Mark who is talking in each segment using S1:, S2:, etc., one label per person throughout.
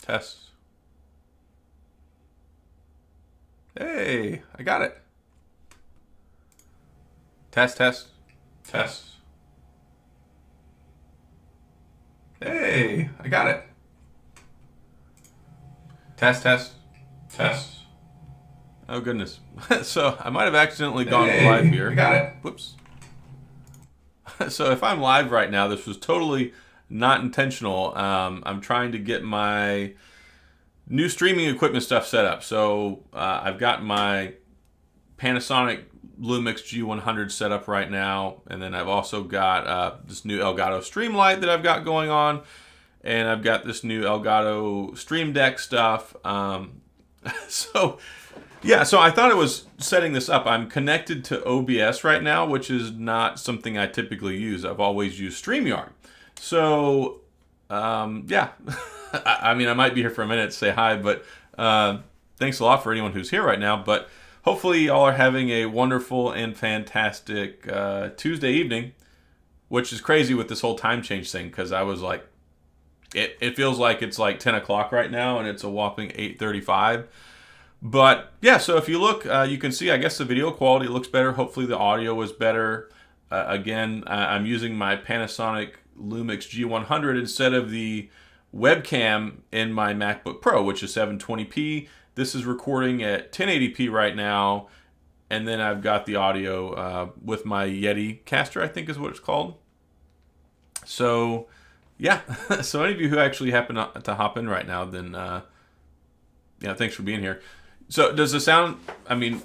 S1: Test. Hey, I got it. Test. Hey, I got it. Test. Oh, goodness. So I might have accidentally gone live here.
S2: I got it.
S1: Whoops. So if I'm live right now, this was totally not intentional. I'm trying to get my new streaming equipment stuff set up. So I've got my Panasonic Lumix G100 set up right now, and then I've also got this new Elgato Streamlight that I've got going on, and I've got this new Elgato Stream Deck stuff. So I thought I was setting this up. I'm connected to OBS right now, which is not something I typically use. I've always used StreamYard. So I mean, I might be here for a minute to say hi, but thanks a lot for anyone who's here right now. But hopefully y'all are having a wonderful and fantastic Tuesday evening, which is crazy with this whole time change thing, because I was like, it feels like it's like 10 o'clock right now, and it's a whopping 8:35. But yeah, so if you look, you can see, I guess the video quality looks better. Hopefully the audio is better. Again, I'm using my Panasonic Lumix G100 instead of the webcam in my MacBook Pro, which is 720p. This is recording at 1080p right now, and then I've got the audio with my Yeti caster, I think is what it's called. So yeah, so any of you who actually happen to hop in right now, then yeah, thanks for being here. So does the sound, I mean,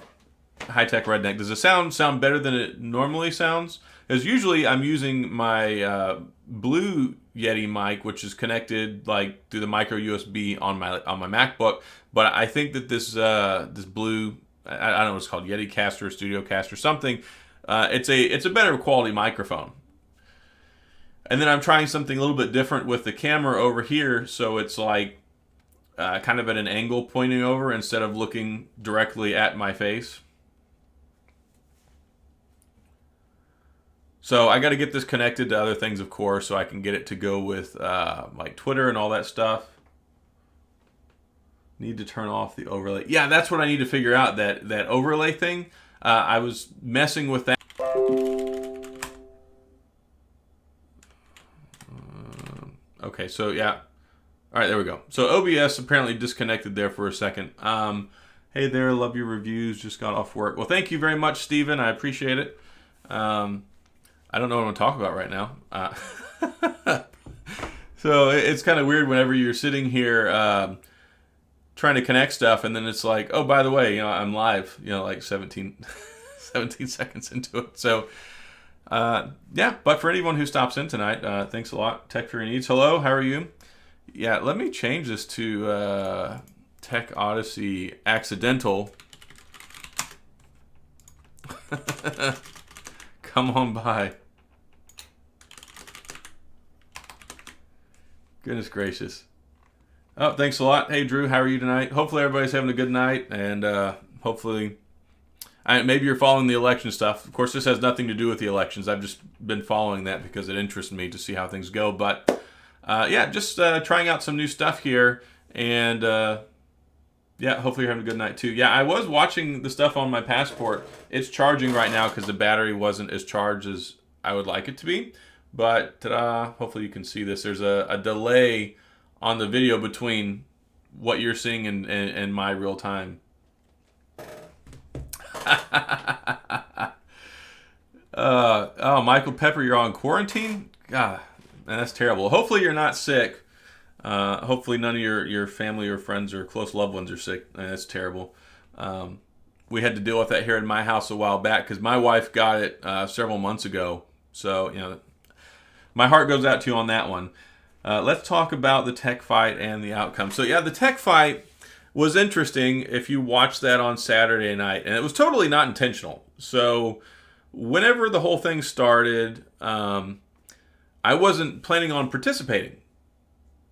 S1: high-tech redneck, does the sound better than it normally sounds? Because usually I'm using my Blue Yeti mic, which is connected like through the micro USB on my MacBook. But I think that this Blue, I don't know what it's called, Yeti Caster, Studio Caster, something. It's a better quality microphone. And then I'm trying something a little bit different with the camera over here, so it's like kind of at an angle pointing over instead of looking directly at my face. So I got to get this connected to other things, of course, so I can get it to go with like Twitter and all that stuff. Need to turn off the overlay. Yeah, that's what I need to figure out, that overlay thing. I was messing with that. Okay, so yeah. All right, there we go. So OBS apparently disconnected there for a second. Hey there, love your reviews. Just got off work. Well, thank you very much, Steven. I appreciate it. I don't know what I'm going to talk about right now. So it's kind of weird whenever you're sitting here trying to connect stuff, and then it's like, oh, by the way, I'm live, like 17 seconds into it. So yeah, but for anyone who stops in tonight, thanks a lot. Tech for Your Needs. Hello, how are you? Yeah, let me change this to TechOdyssey Accidental. Come on by. Goodness gracious. Oh, thanks a lot. Hey, Drew, how are you tonight? Hopefully everybody's having a good night, and hopefully, maybe you're following the election stuff. Of course, this has nothing to do with the elections. I've just been following that because it interests me to see how things go. But yeah, just trying out some new stuff here, and yeah, hopefully you're having a good night too. Yeah, I was watching the stuff on my Passport. It's charging right now because the battery wasn't as charged as I would like it to be. But ta-da, hopefully you can see this. There's a delay on the video between what you're seeing and my real time. Oh, Michael Pepper, you're on quarantine? God, man, that's terrible. Hopefully you're not sick. Hopefully none of your family or friends or close loved ones are sick. Man, that's terrible. We had to deal with that here in my house a while back because my wife got it several months ago. So, my heart goes out to you on that one. Let's talk about the tech fight and the outcome. So, yeah, the tech fight was interesting if you watched that on Saturday night. And it was totally not intentional. So, whenever the whole thing started, I wasn't planning on participating.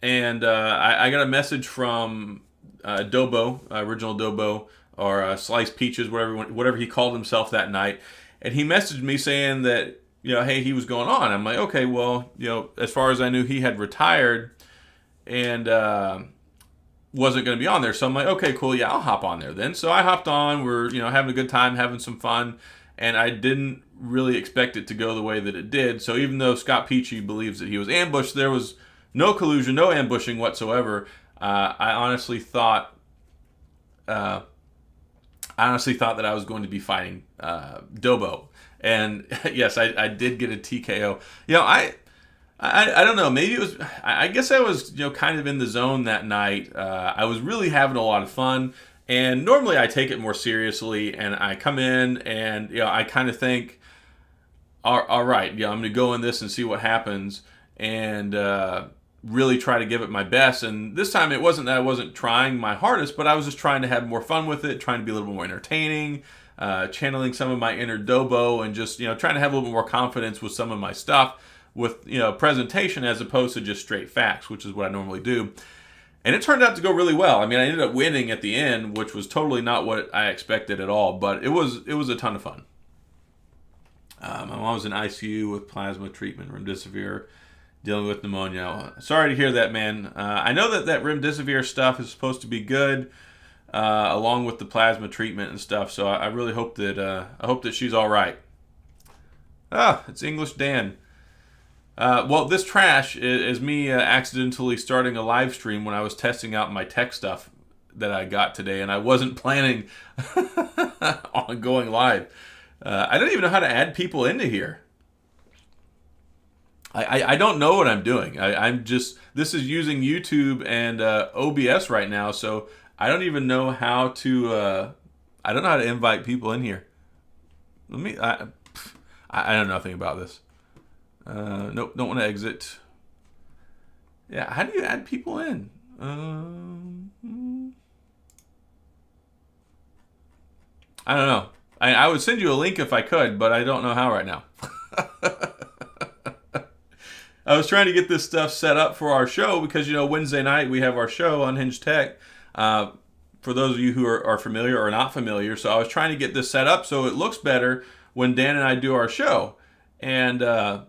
S1: And I got a message from Dobo, original Dobo, or Sliced Peaches, whatever he called himself that night. And he messaged me saying that, hey, he was going on. I'm like, okay, well, as far as I knew, he had retired. And wasn't going to be on there. So I'm like, okay, cool, yeah, I'll hop on there then. So I hopped on. We're having a good time, having some fun, and I didn't really expect it to go the way that it did. So even though Scott Peachy believes that he was ambushed, there was no collusion, no ambushing whatsoever. I honestly thought that I was going to be fighting Dobo, and yes, I did get a TKO. I don't know. Maybe it was. I guess I was kind of in the zone that night. I was really having a lot of fun, and normally I take it more seriously. And I come in, and I kind of think, all right, I'm going to go in this and see what happens, and really try to give it my best. And this time it wasn't that I wasn't trying my hardest, but I was just trying to have more fun with it, trying to be a little bit more entertaining, channeling some of my inner Dobo, and just trying to have a little bit more confidence with some of my stuff, with presentation as opposed to just straight facts, which is what I normally do. And it turned out to go really well. I mean, I ended up winning at the end, which was totally not what I expected at all, but it was a ton of fun. My mom was in ICU with plasma treatment, remdesivir, dealing with pneumonia. Sorry to hear that, man. I know that remdesivir stuff is supposed to be good, along with the plasma treatment and stuff. So I really hope that she's all right. It's English Dan. Well, this trash is me accidentally starting a live stream when I was testing out my tech stuff that I got today, and I wasn't planning on going live. I don't even know how to add people into here. I don't know what I'm doing. This is using YouTube and OBS right now, so I don't even know how to. I don't know how to invite people in here. I know nothing about this. Nope, don't want to exit. Yeah, how do you add people in? I don't know. I would send you a link if I could, but I don't know how right now. I was trying to get this stuff set up for our show because, Wednesday night we have our show, Unhinged Tech. For those of you who are familiar or not familiar, so I was trying to get this set up so it looks better when Dan and I do our show. And I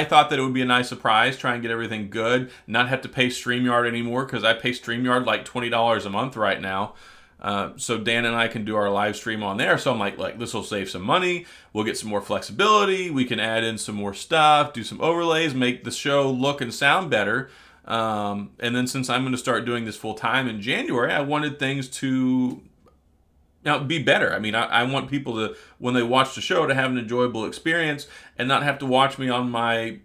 S1: thought that it would be a nice surprise, try and get everything good, not have to pay StreamYard anymore because I pay StreamYard like $20 a month right now. So Dan and I can do our live stream on there. So I'm like this will save some money. We'll get some more flexibility. We can add in some more stuff, do some overlays, make the show look and sound better. And then since I'm going to start doing this full time in January, I wanted things to be better. I mean, I want people to, when they watch the show, to have an enjoyable experience and not have to watch me on my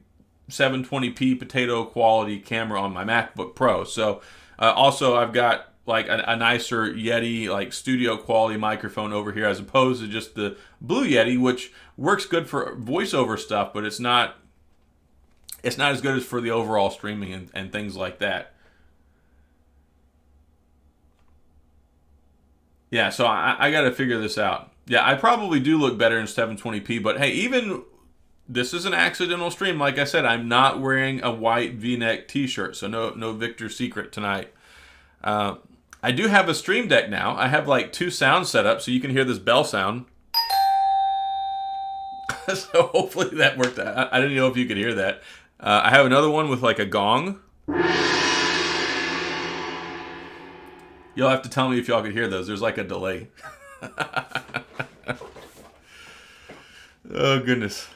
S1: 720p potato quality camera on my MacBook Pro. So also I've got like a nicer Yeti, like studio quality microphone over here as opposed to just the Blue Yeti, which works good for voiceover stuff, but it's not as good as for the overall streaming and things like that. Yeah, so I got to figure this out. Yeah, I probably do look better in 720p, but hey, even this is an accidental stream. Like I said, I'm not wearing a white V-neck t-shirt, so no Victor's Secret tonight. I do have a Stream Deck now. I have like 2 sounds set up, so you can hear this bell sound. So hopefully that worked out. I didn't know if you could hear that. I have another one with like a gong. You'll have to tell me if y'all could hear those. There's like a delay. Oh, goodness.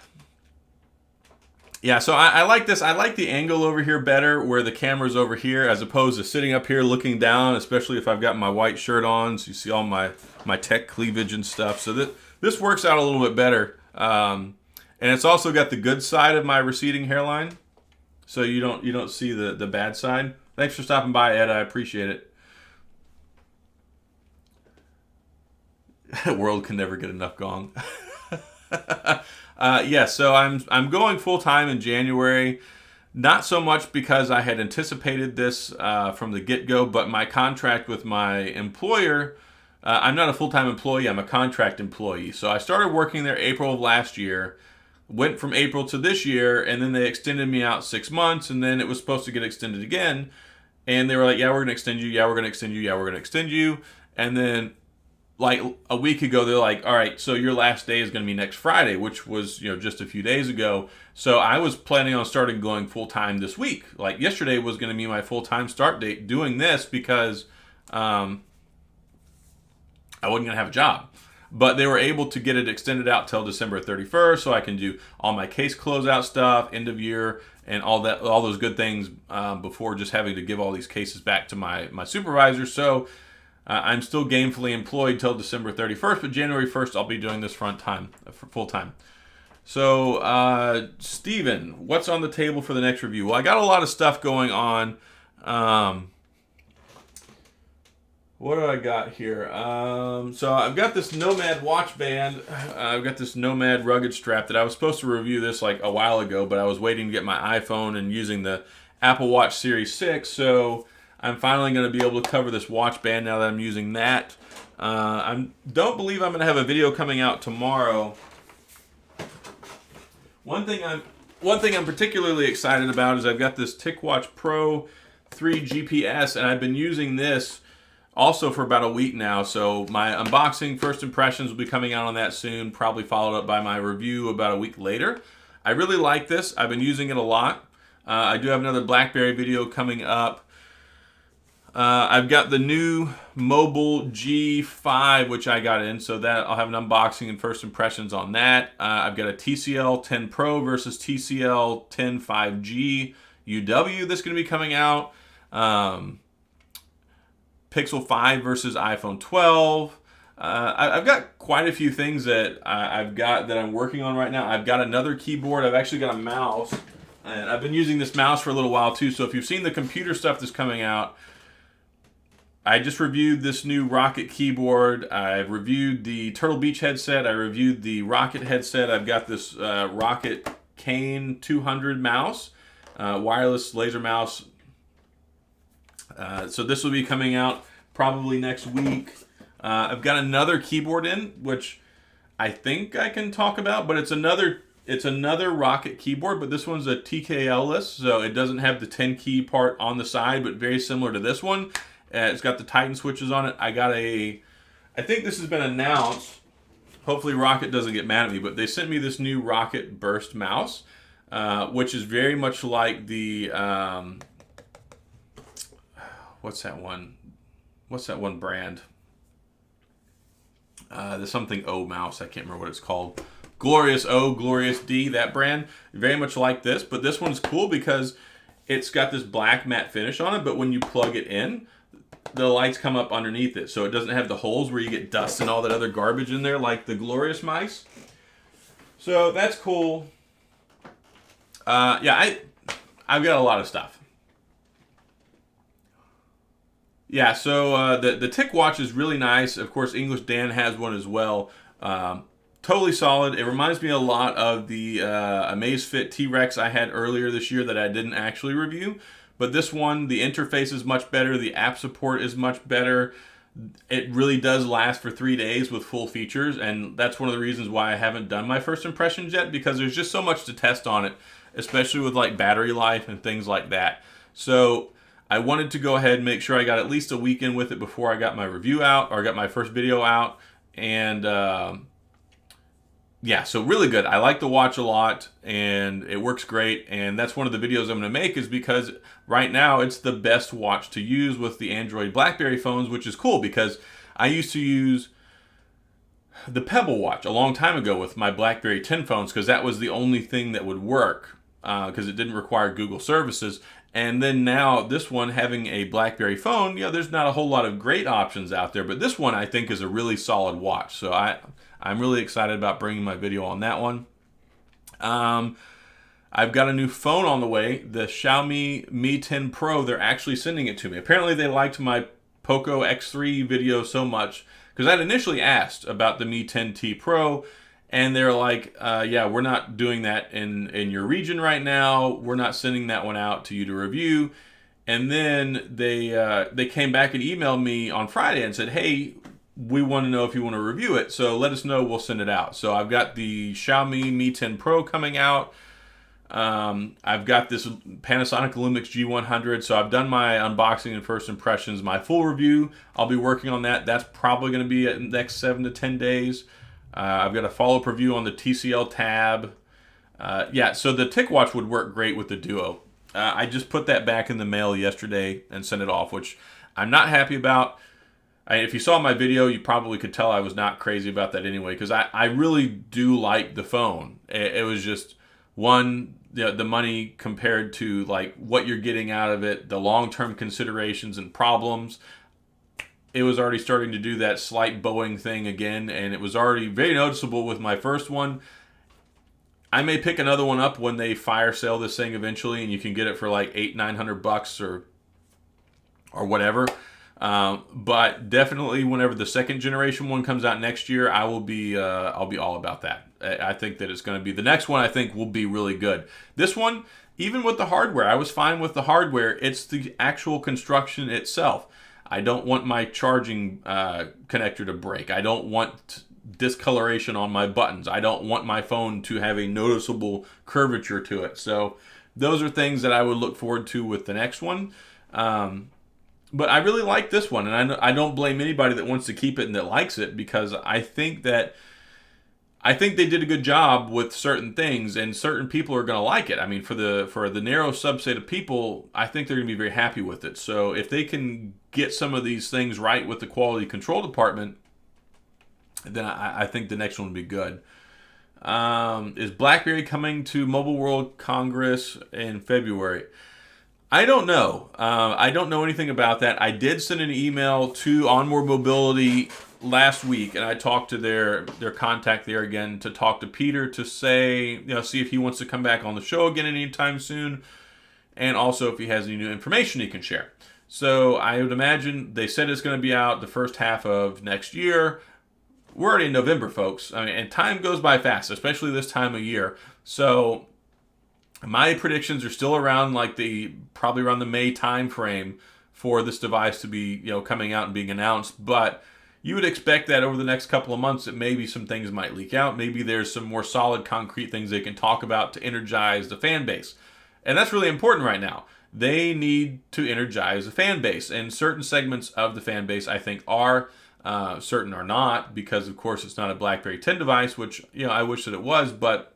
S1: Yeah, so I like this. I like the angle over here better where the camera's over here as opposed to sitting up here looking down, especially if I've got my white shirt on, so you see all my tech cleavage and stuff. So this works out a little bit better. And it's also got the good side of my receding hairline, so you don't see the bad side. Thanks for stopping by, Ed. I appreciate it. World can never get enough gong. So I'm going full time in January. Not so much because I had anticipated this from the get-go, but my contract with my employer, I'm not a full-time employee, I'm a contract employee. So I started working there April of last year, went from April to this year, and then they extended me out 6 months, and then it was supposed to get extended again. And they were like, yeah, we're going to extend you, yeah, we're going to extend you, yeah, we're going to extend you. And then like a week ago, they're like, all right, so your last day is going to be next Friday, which was, just a few days ago. So I was planning on starting going full time this week. Like yesterday was going to be my full time start date doing this because I wasn't going to have a job. But they were able to get it extended out till December 31st, so I can do all my case closeout stuff, end of year, and all those good things before just having to give all these cases back to my supervisor. So I'm still gainfully employed till December 31st, but January 1st I'll be doing this full time. So, Steven, what's on the table for the next review? Well, I got a lot of stuff going on. What do I got here? So I've got this Nomad watch band. I've got this Nomad rugged strap that I was supposed to review this like a while ago, but I was waiting to get my iPhone and using the Apple Watch Series 6. So I'm finally going to be able to cover this watch band now that I'm using that. I don't believe I'm going to have a video coming out tomorrow. One thing I'm particularly excited about is I've got this TicWatch Pro 3 GPS, and I've been using this also for about a week now. So my unboxing, first impressions will be coming out on that soon, probably followed up by my review about a week later. I really like this. I've been using it a lot. I do have another Blackberry video coming up. I've got the new Mobile G5, which I got in, so that I'll have an unboxing and first impressions on that. I've got a TCL 10 Pro versus TCL 10 5G UW that's going to be coming out. Pixel 5 versus iPhone 12. I've got quite a few things that I've got that I'm working on right now. I've got another keyboard. I've actually got a mouse, and I've been using this mouse for a little while too. So if you've seen the computer stuff that's coming out, I just reviewed this new Rocket keyboard. I've reviewed the Turtle Beach headset. I reviewed the Rocket headset. I've got this Rocket Cane 200 mouse, wireless laser mouse. So this will be coming out probably next week. I've got another keyboard in, which I think I can talk about, but it's another Rocket keyboard, but this one's a TKL-less, so it doesn't have the 10 key part on the side, but very similar to this one. It's got the Titan switches on it. I think this has been announced. Hopefully Rocket doesn't get mad at me, but they sent me this new Rocket Burst mouse, which is very much like the, what's that one brand? The something O mouse. I can't remember what it's called. Glorious O, Glorious D, that brand. Very much like this, but this one's cool because it's got this black matte finish on it, but when you plug it in, the lights come up underneath it, so it doesn't have the holes where you get dust and all that other garbage in there like the Glorious mice. So that's cool. Yeah, I've got a lot of stuff. Yeah, so the TicWatch is really nice. Of course, English Dan has one as well. Totally solid. It reminds me a lot of the Amazfit T-Rex I had earlier this year that I didn't actually review. But this one, the interface is much better. The app support is much better. It really does last for 3 days with full features. And that's one of the reasons why I haven't done my first impressions yet, because there's just so much to test on it, especially with like battery life and things like that. So I wanted to go ahead and make sure I got at least a weekend with it before I got my review out, or got my first video out. And yeah, so really good. I like the watch a lot, and it works great. And that's one of the videos I'm going to make, is because right now it's the best watch to use with the Android Blackberry phones, which is cool because I used to use the Pebble watch a long time ago with my Blackberry 10 phones, because that was the only thing that would work, because it didn't require Google services. And then now this one, having a Blackberry phone, yeah, there's not a whole lot of great options out there, but this one I think is a really solid watch. So I'm really excited about bringing my video on that one. I've got a new phone on the way, the Xiaomi Mi 10 Pro. They're actually sending it to me. Apparently they liked my Poco X3 video so much, because I'd initially asked about the Mi 10T Pro, and they're like, yeah, we're not doing that in your region right now. We're not sending that one out to you to review. And then they came back and emailed me on Friday and said, hey, we want to know if you want to review it, so let us know, we'll send it out. So I've got the Xiaomi Mi 10 Pro coming out. I've got this Panasonic Lumix G100, so I've done my unboxing and first impressions. My full review, I'll be working on that. That's probably going to be in the next 7 to 10 days. I've got a follow-up review on the TCL Tab. Yeah, so the TicWatch would work great with the Duo. I just put that back in the mail yesterday and sent it off, which I'm not happy about. If you saw my video, you probably could tell I was not crazy about that anyway, because I really do like the phone. It was just, one, the money compared to like what you're getting out of it, the long-term considerations and problems. It was already starting to do that slight bowing thing again, and it was already very noticeable with my first one. I may pick another one up when they fire sale this thing eventually, and you can get it for like $800-900 or whatever. But definitely, whenever the second generation one comes out next year, I'll be all about that. I think that it's going to be the next one. I think will be really good. This one, even with the hardware, I was fine with the hardware. It's the actual construction itself. I don't want my charging connector to break. I don't want discoloration on my buttons. I don't want my phone to have a noticeable curvature to it. So those are things that I would look forward to with the next one. But I really like this one, and I don't blame anybody that wants to keep it and that likes it, because I think they did a good job with certain things, and certain people are going to like it. I mean, for the narrow subset of people, I think they're going to be very happy with it. So if they can get some of these things right with the quality control department, then I think the next one will be good. Is BlackBerry coming to Mobile World Congress in February? I don't know. I don't know anything about that. I did send an email to Onward Mobility last week, and I talked to their contact there again to talk to Peter to say, see if he wants to come back on the show again anytime soon, and also if he has any new information he can share. So I would imagine they said it's going to be out the first half of next year. We're already in November, folks. I mean, and time goes by fast, especially this time of year. So my predictions are still around probably around the May time frame for this device to be, coming out and being announced. But you would expect that over the next couple of months that maybe some things might leak out. Maybe there's some more solid, concrete things they can talk about to energize the fan base. And that's really important right now. They need to energize the fan base. And certain segments of the fan base, I think, are. Certain are not, because, of course, it's not a BlackBerry 10 device, which, I wish that it was, but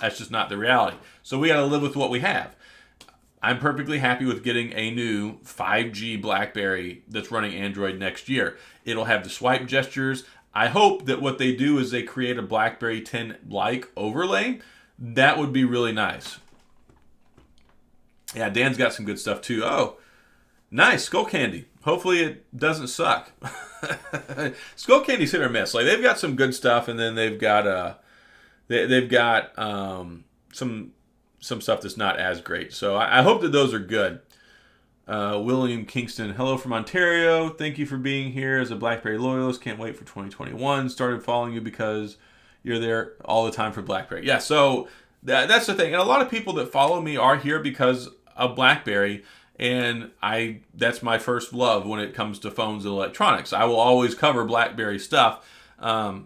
S1: that's just not the reality. So we got to live with what we have. I'm perfectly happy with getting a new 5G BlackBerry that's running Android next year. It'll have the swipe gestures. I hope that what they do is they create a BlackBerry 10-like overlay. That would be really nice. Yeah, Dan's got some good stuff too. Oh, nice, Skull Candy. Hopefully it doesn't suck. Skull Candy's hit or miss. Like, they've got some good stuff, and then they've got some stuff that's not as great. So I hope that those are good. William Kingston, hello from Ontario. Thank you for being here as a BlackBerry loyalist. Can't wait for 2021. Started following you because you're there all the time for BlackBerry. Yeah, so that's the thing. And a lot of people that follow me are here because of BlackBerry. And that's my first love when it comes to phones and electronics. I will always cover BlackBerry stuff. I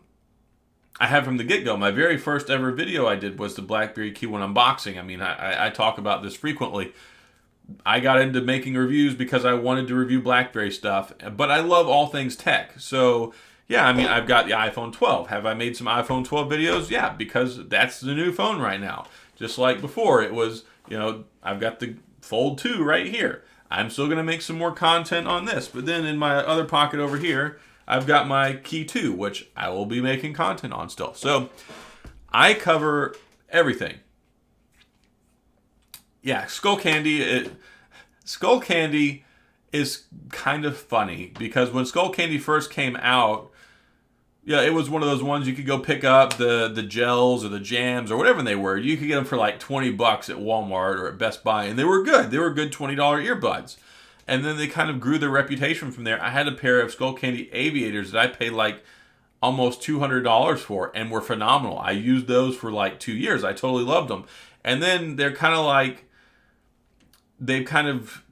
S1: have from the get-go. My very first ever video I did was the BlackBerry Q1 unboxing. I mean, I talk about this frequently. I got into making reviews because I wanted to review BlackBerry stuff, but I love all things tech. So, yeah, I mean, I've got the iPhone 12. Have I made some iPhone 12 videos? Yeah, because that's the new phone right now. Just like before, it was, I've got the Fold 2 right here. I'm still going to make some more content on this, but then in my other pocket over here, I've got my Key 2, which I will be making content on still. So I cover everything. Yeah, Skull Candy is kind of funny because when Skull Candy first came out, yeah, it was one of those ones you could go pick up the gels or the jams or whatever they were. You could get them for like $20 at Walmart or at Best Buy, and they were good. They were good $20 earbuds. And then they kind of grew their reputation from there. I had a pair of Skull Candy Aviators that I paid like almost $200 for and were phenomenal. I used those for like 2 years. I totally loved them. And then they're kind of like, they've kind of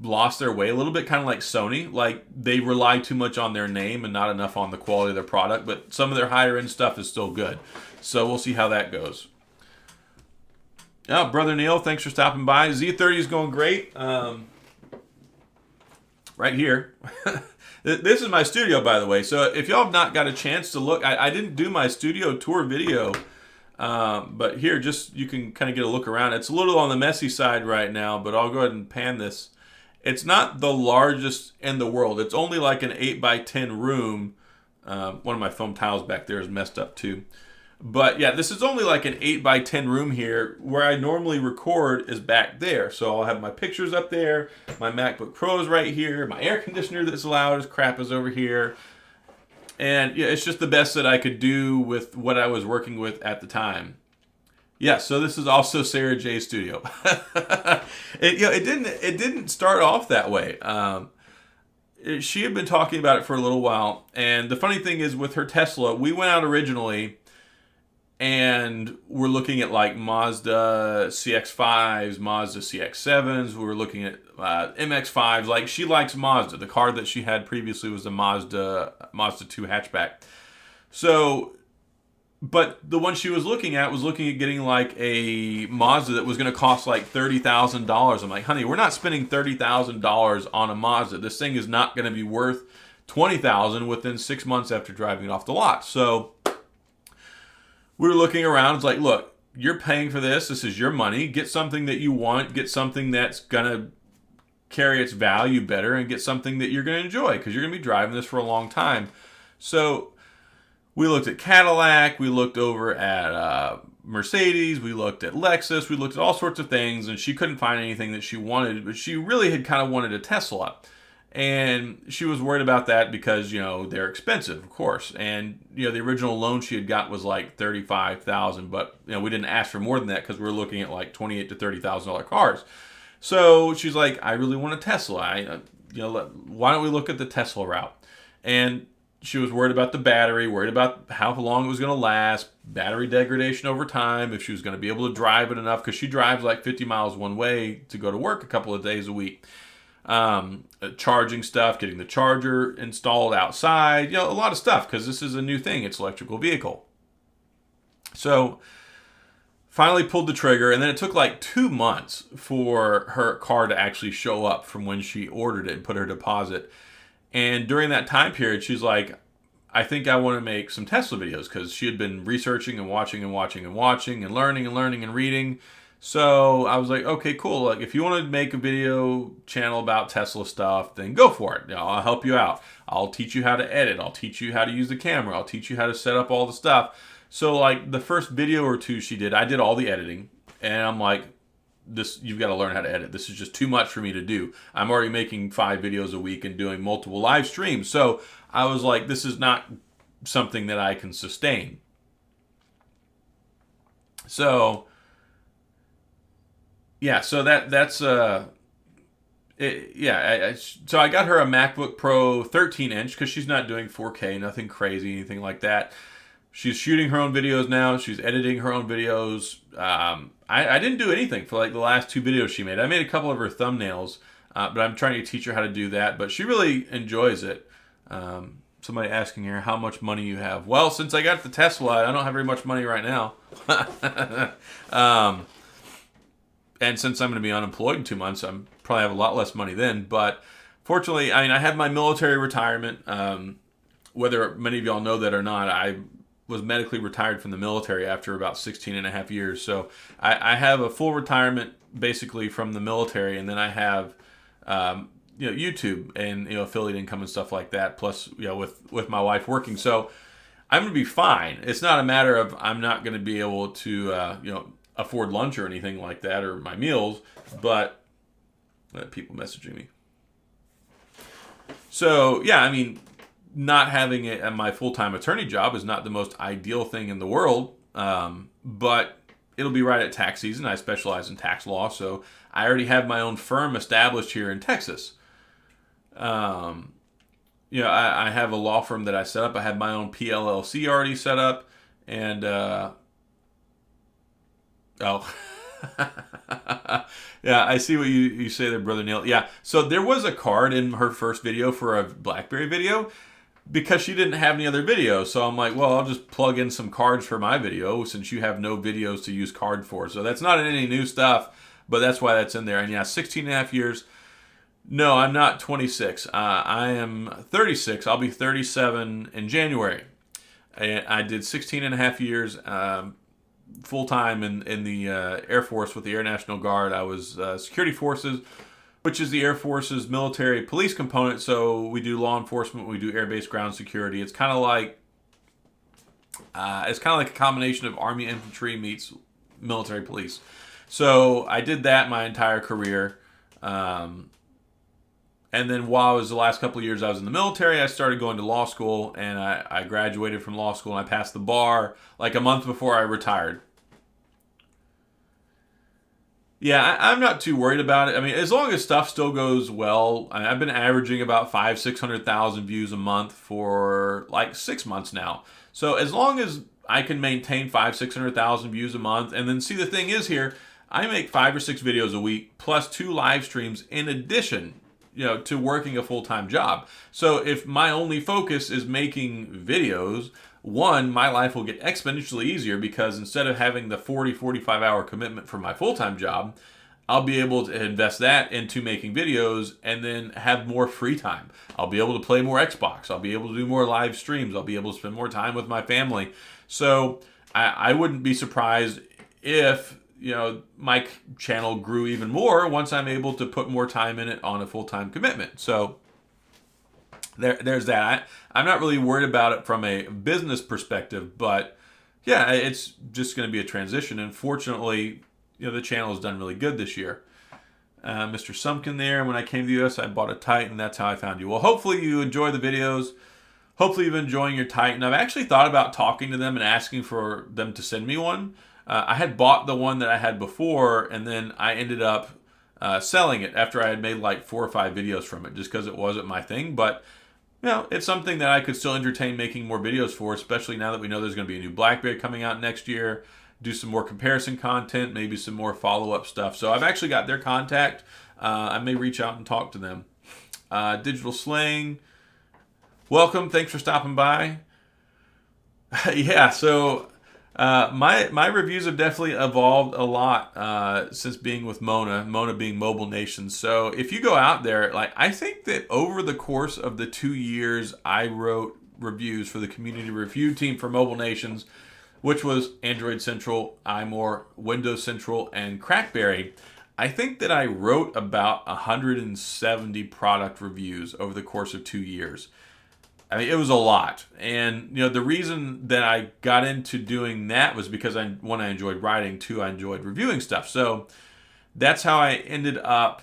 S1: lost their way a little bit, kind of like Sony. Like, they rely too much on their name and not enough on the quality of their product, but some of their higher end stuff is still good. So we'll see how that goes. Oh, Brother Neil, thanks for stopping by. Z30 is going great. Right here. This is my studio, by the way. So if y'all have not got a chance to look, I didn't do my studio tour video. But here, just you can kind of get a look around. It's a little on the messy side right now, but I'll go ahead and pan this. It's not the largest in the world. It's only like an 8x10 room. One of my foam tiles back there is messed up too. But yeah, this is only like an 8x10 room here. Where I normally record is back there. So I'll have my pictures up there. My MacBook Pro is right here. My air conditioner that's loud as crap is over here. And yeah, it's just the best that I could do with what I was working with at the time. Yeah, so this is also Sarah J's studio. It didn't start off that way. She had been talking about it for a little while, and the funny thing is with her Tesla, we went out originally, and we're looking at like Mazda CX-5s, Mazda CX-7s. We were looking at MX-5s. Like, she likes Mazda. The car that she had previously was a Mazda 2 hatchback. So, but the one she was looking at getting like a Mazda that was going to cost like $30,000. I'm like, honey, we're not spending $30,000 on a Mazda. This thing is not going to be worth $20,000 within 6 months after driving it off the lot. So we were looking around. It's like, look, you're paying for this. This is your money. Get something that you want. Get something that's going to carry its value better, and get something that you're going to enjoy, because you're going to be driving this for a long time. So we looked at Cadillac. We looked over at Mercedes. We looked at Lexus. We looked at all sorts of things, and she couldn't find anything that she wanted. But she really had kind of wanted a Tesla. And she was worried about that because, they're expensive, of course. And, the original loan she had got was like $35,000. But, we didn't ask for more than that because we were looking at like $28,000 to $30,000 cars. So she's like, I really want a Tesla. Why don't we look at the Tesla route? And she was worried about the battery, worried about how long it was going to last, battery degradation over time, if she was going to be able to drive it enough, because she drives like 50 miles one way to go to work a couple of days a week. Charging stuff, getting the charger installed outside, a lot of stuff, because this is a new thing. It's an electrical vehicle. So finally pulled the trigger, and then it took like 2 months for her car to actually show up from when she ordered it and put her deposit. And during that time period, she's like, I think I want to make some Tesla videos, because she had been researching and watching and watching and watching and learning and reading. So I was like, okay, cool. Like, if you want to make a video channel about Tesla stuff, then go for it. I'll help you out. I'll teach you how to edit. I'll teach you how to use the camera. I'll teach you how to set up all the stuff. So like the first video or two she did, I did all the editing, and I'm like, you've got to learn how to edit. This is just too much for me to do. I'm already making 5 videos a week and doing multiple live streams. So I was like, this is not something that I can sustain. So yeah, so so I got her a MacBook Pro 13-inch because she's not doing 4K, nothing crazy, anything like that. She's shooting her own videos now. She's editing her own videos. I didn't do anything for like the last 2 videos she made. I made a couple of her thumbnails, but I'm trying to teach her how to do that. But she really enjoys it. Somebody asking here how much money you have. Well, since I got the Tesla, I don't have very much money right now. And since I'm going to be unemployed in 2 months, I'm probably have a lot less money then. But fortunately, I had my military retirement. Whether many of y'all know that or not, I was medically retired from the military after about 16 and a half years. So I have a full retirement basically from the military, and then I have YouTube and affiliate income and stuff like that. Plus, with my wife working, so I'm going to be fine. It's not a matter of I'm not going to be able to afford lunch or anything like that, or my meals, but people messaging me. So yeah, not having it at my full-time attorney job is not the most ideal thing in the world, but it'll be right at tax season. I specialize in tax law, so I already have my own firm established here in Texas. I have a law firm that I set up. I have my own PLLC already set up, and yeah, I see what you say there, Brother Neil. Yeah, so there was a card in her first video for a Blackberry video. because she didn't have any other videos. So I'm like, well, I'll just plug in some cards for my video since you have no videos to use card for. So that's not any new stuff, but that's why that's in there. And yeah, 16 and a half years. No, I'm not 26. I am 36. I'll be 37 in January. And I did 16 and a half years full-time in the Air Force with the Air National Guard. I was security forces, which is the Air Force's military police component. So we do law enforcement, we do air-based ground security. It's kind of like a combination of Army infantry meets military police. So I did that my entire career. And then while I was the last couple of years I was in the military, I started going to law school, and I graduated from law school, and I passed the bar like a month before I retired. Yeah, I'm not too worried about it. I mean, as long as stuff still goes well, I've been averaging about 600,000 views a month for like 6 months now. So as long as I can maintain 600,000 views a month, and then see, the thing is here, I make 5 or 6 videos a week plus 2 live streams in addition, to working a full-time job. So if my only focus is making videos, one, my life will get exponentially easier because instead of having the 45 hour commitment for my full-time job, I'll be able to invest that into making videos and then have more free time. I'll be able to play more Xbox. I'll be able to do more live streams. I'll be able to spend more time with my family. So I wouldn't be surprised if my channel grew even more once I'm able to put more time in it on a full-time commitment. So there's that. I'm not really worried about it from a business perspective, but yeah, it's just going to be a transition. And fortunately, the channel has done really good this year. Mr. Sumpkin there, when I came to the US, I bought a Titan. That's how I found you. Well, hopefully you enjoy the videos. Hopefully you've been enjoying your Titan. I've actually thought about talking to them and asking for them to send me one. I had bought the one that I had before, and then I ended up selling it after I had made like 4 or 5 videos from it, just because it wasn't my thing. But it's something that I could still entertain making more videos for, especially now that we know there's going to be a new Blackberry coming out next year. Do some more comparison content, maybe some more follow-up stuff. So I've actually got their contact. I may reach out and talk to them. Digital Sling, welcome. Thanks for stopping by. Yeah, so my reviews have definitely evolved a lot since being with Mona being Mobile Nations. So if you go out there, I think that over the course of the 2 years I wrote reviews for the community review team for Mobile Nations, which was Android Central, iMore, Windows Central, and Crackberry, I think that I wrote about 170 product reviews over the course of 2 years. I mean, it was a lot. And, the reason that I got into doing that was because one, I enjoyed writing, 2, I enjoyed reviewing stuff. So that's how I ended up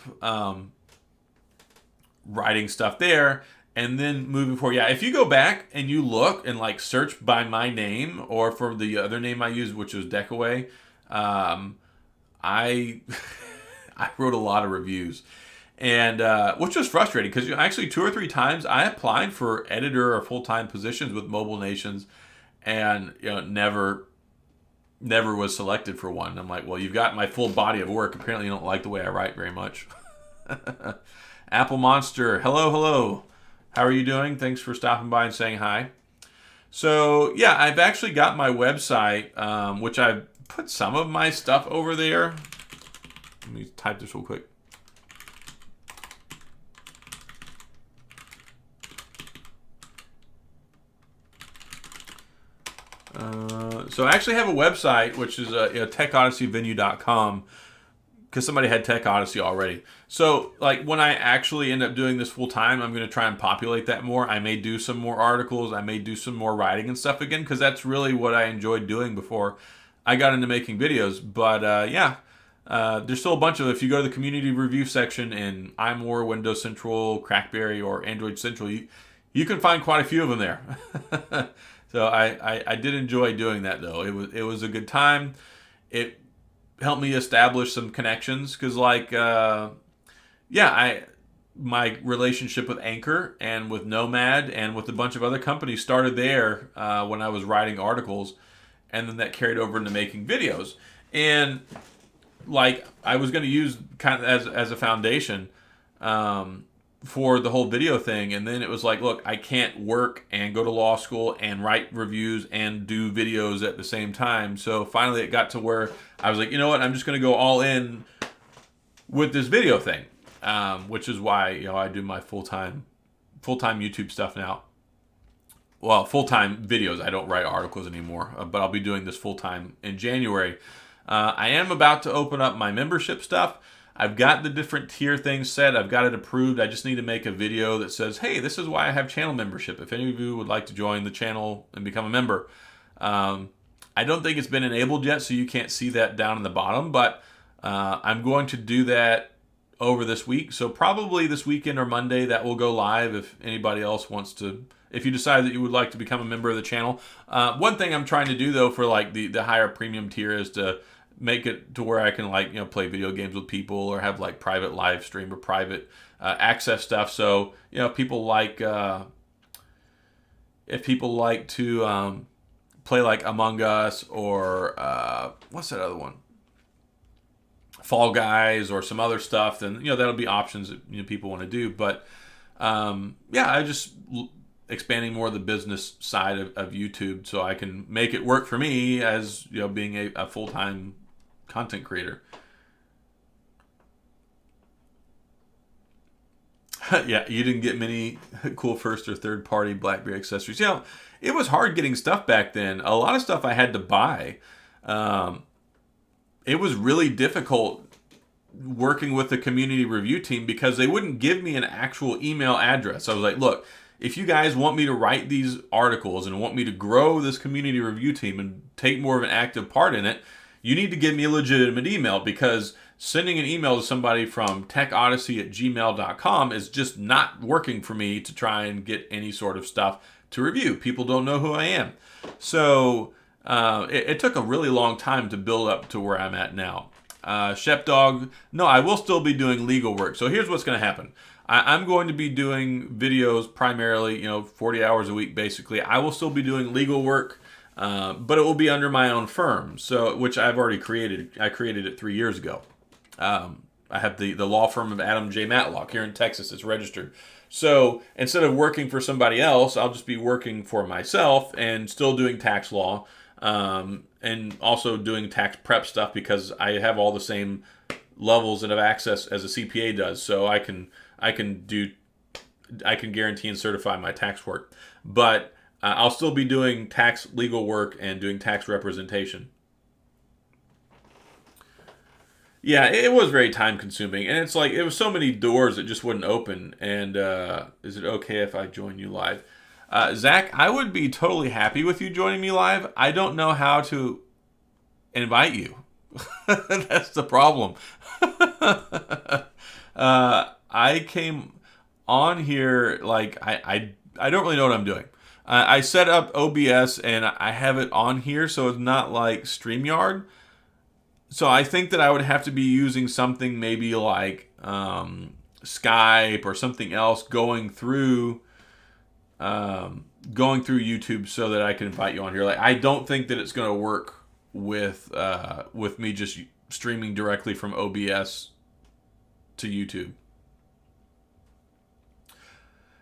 S1: writing stuff there. And then moving forward, if you go back and you look and search by my name or for the other name I used, which was Deckaway, I I wrote a lot of reviews. And which was frustrating because actually 2 or 3 times I applied for editor or full-time positions with Mobile Nations, and never was selected for one. I'm like, well, you've got my full body of work. Apparently you don't like the way I write very much. Apple Monster, hello. How are you doing? Thanks for stopping by and saying hi. So yeah, I've actually got my website, which I've put some of my stuff over there. Let me type this real quick. So I actually have a website, which is TechOdysseyvenue.com, because somebody had TechOdyssey already. So when I actually end up doing this full time, I'm going to try and populate that more. I may do some more articles. I may do some more writing and stuff again, because that's really what I enjoyed doing before I got into making videos. But there's still a bunch of, if you go to the community review section in iMore, Windows Central, Crackberry, or Android Central, you can find quite a few of them there. So I did enjoy doing that, though. It was a good time. It helped me establish some connections because, my relationship with Anchor and with Nomad and with a bunch of other companies started there when I was writing articles, and then that carried over into making videos. And I was going to use kind of as a foundation for the whole video thing. And then it was like, look, I can't work and go to law school and write reviews and do videos at the same time. So finally it got to where I was like, you know what, I'm just going to go all in with this video thing, which is why, you know, I do my full-time YouTube stuff now. Well, full-time videos. I don't write articles anymore, but I'll be doing this full-time in January. I am about to open up my membership stuff. I've got the different tier things set. I've got it approved. I just need to make a video that says, hey, this is why I have channel membership. If any of you would like to join the channel and become a member. I don't think it's been enabled yet, so you can't see that down in the bottom, but I'm going to do that over this week. So probably this weekend or Monday that will go live if anybody else wants to, if you decide that you would like to become a member of the channel. One thing I'm trying to do though for like the higher premium tier is to make it to where I can, like, you know, play video games with people or have like private live stream or private access stuff. So, you know, if people like to play like Among Us or what's that other one? Fall Guys or some other stuff, then, you know, that'll be options that, you know, people want to do. But yeah, I just expanding more of the business side of YouTube so I can make it work for me as, you know, being a full-time content creator. Yeah, you didn't get many cool first or third party Blackberry accessories. You know, it was hard getting stuff back then. A lot of stuff I had to buy. It was really difficult working with the community review team because they wouldn't give me an actual email address. I was like, look, if you guys want me to write these articles and want me to grow this community review team and take more of an active part in it, you need to give me a legitimate email, because sending an email to somebody from TechOdyssey@gmail.com is just not working for me to try and get any sort of stuff to review. People don't know who I am. So it took a really long time to build up to where I'm at now. Shepdog, no, I will still be doing legal work. So here's what's going to happen. I'm going to be doing videos primarily, 40 hours a week basically. I will still be doing legal work, but it will be under my own firm, which I've already created. I created it 3 years ago. I have the law firm of Adam J. Matlock here in Texas. It's registered. So instead of working for somebody else, I'll just be working for myself and still doing tax law, and also doing tax prep stuff, because I have all the same levels of access as a CPA does. So I can guarantee and certify my tax work. But I'll still be doing tax legal work and doing tax representation. Yeah, it was very time consuming, and it's like it was so many doors that just wouldn't open. And is it okay if I join you live? Zach, I would be totally happy with you joining me live. I don't know how to invite you. That's the problem. I came on here like I don't really know what I'm doing. I set up OBS and I have it on here, so it's not like StreamYard. So I think that I would have to be using something maybe like Skype or something else going through YouTube so that I can invite you on here. Like, I don't think that it's going to work with me just streaming directly from OBS to YouTube.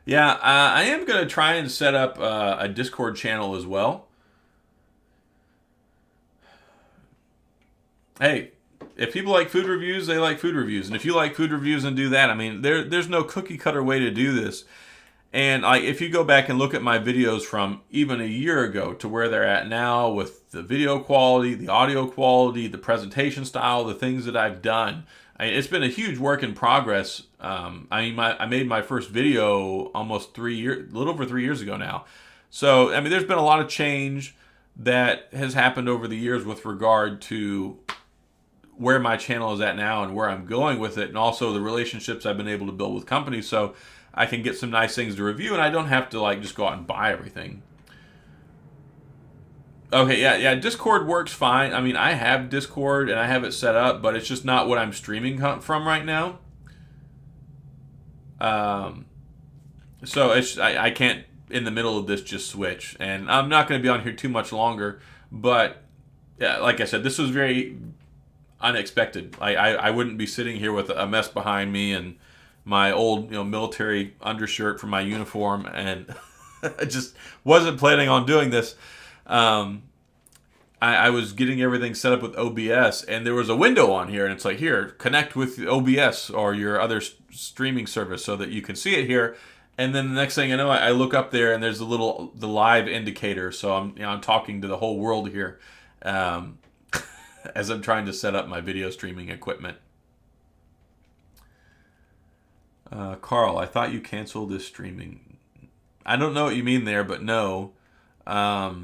S1: Yeah, I am going to try and set up a Discord channel as well. Hey, if people like food reviews, they like food reviews. And if you like food reviews and do that, I mean, there's no cookie cutter way to do this. And if you go back and look at my videos from even a year ago to where they're at now with the video quality, the audio quality, the presentation style, the things that I've done, it's been a huge work in progress. I made my first video a little over 3 years ago now. So, I mean, there's been a lot of change that has happened over the years with regard to where my channel is at now and where I'm going with it, and also the relationships I've been able to build with companies, so I can get some nice things to review, and I don't have to just go out and buy everything. Okay, yeah, Discord works fine. I mean, I have Discord and I have it set up, but it's just not what I'm streaming from right now. So I can't in the middle of this just switch, and I'm not going to be on here too much longer. But yeah, like I said, this was very unexpected. I wouldn't be sitting here with a mess behind me and my old military undershirt from my uniform, and I just wasn't planning on doing this. I was getting everything set up with OBS, and there was a window on here, and it's like, here, connect with OBS or your other streaming service so that you can see it here. And then the next thing I know, I look up there, and there's the live indicator. So I'm talking to the whole world here, as I'm trying to set up my video streaming equipment. Carl, I thought you canceled this streaming. I don't know what you mean there, but no. Have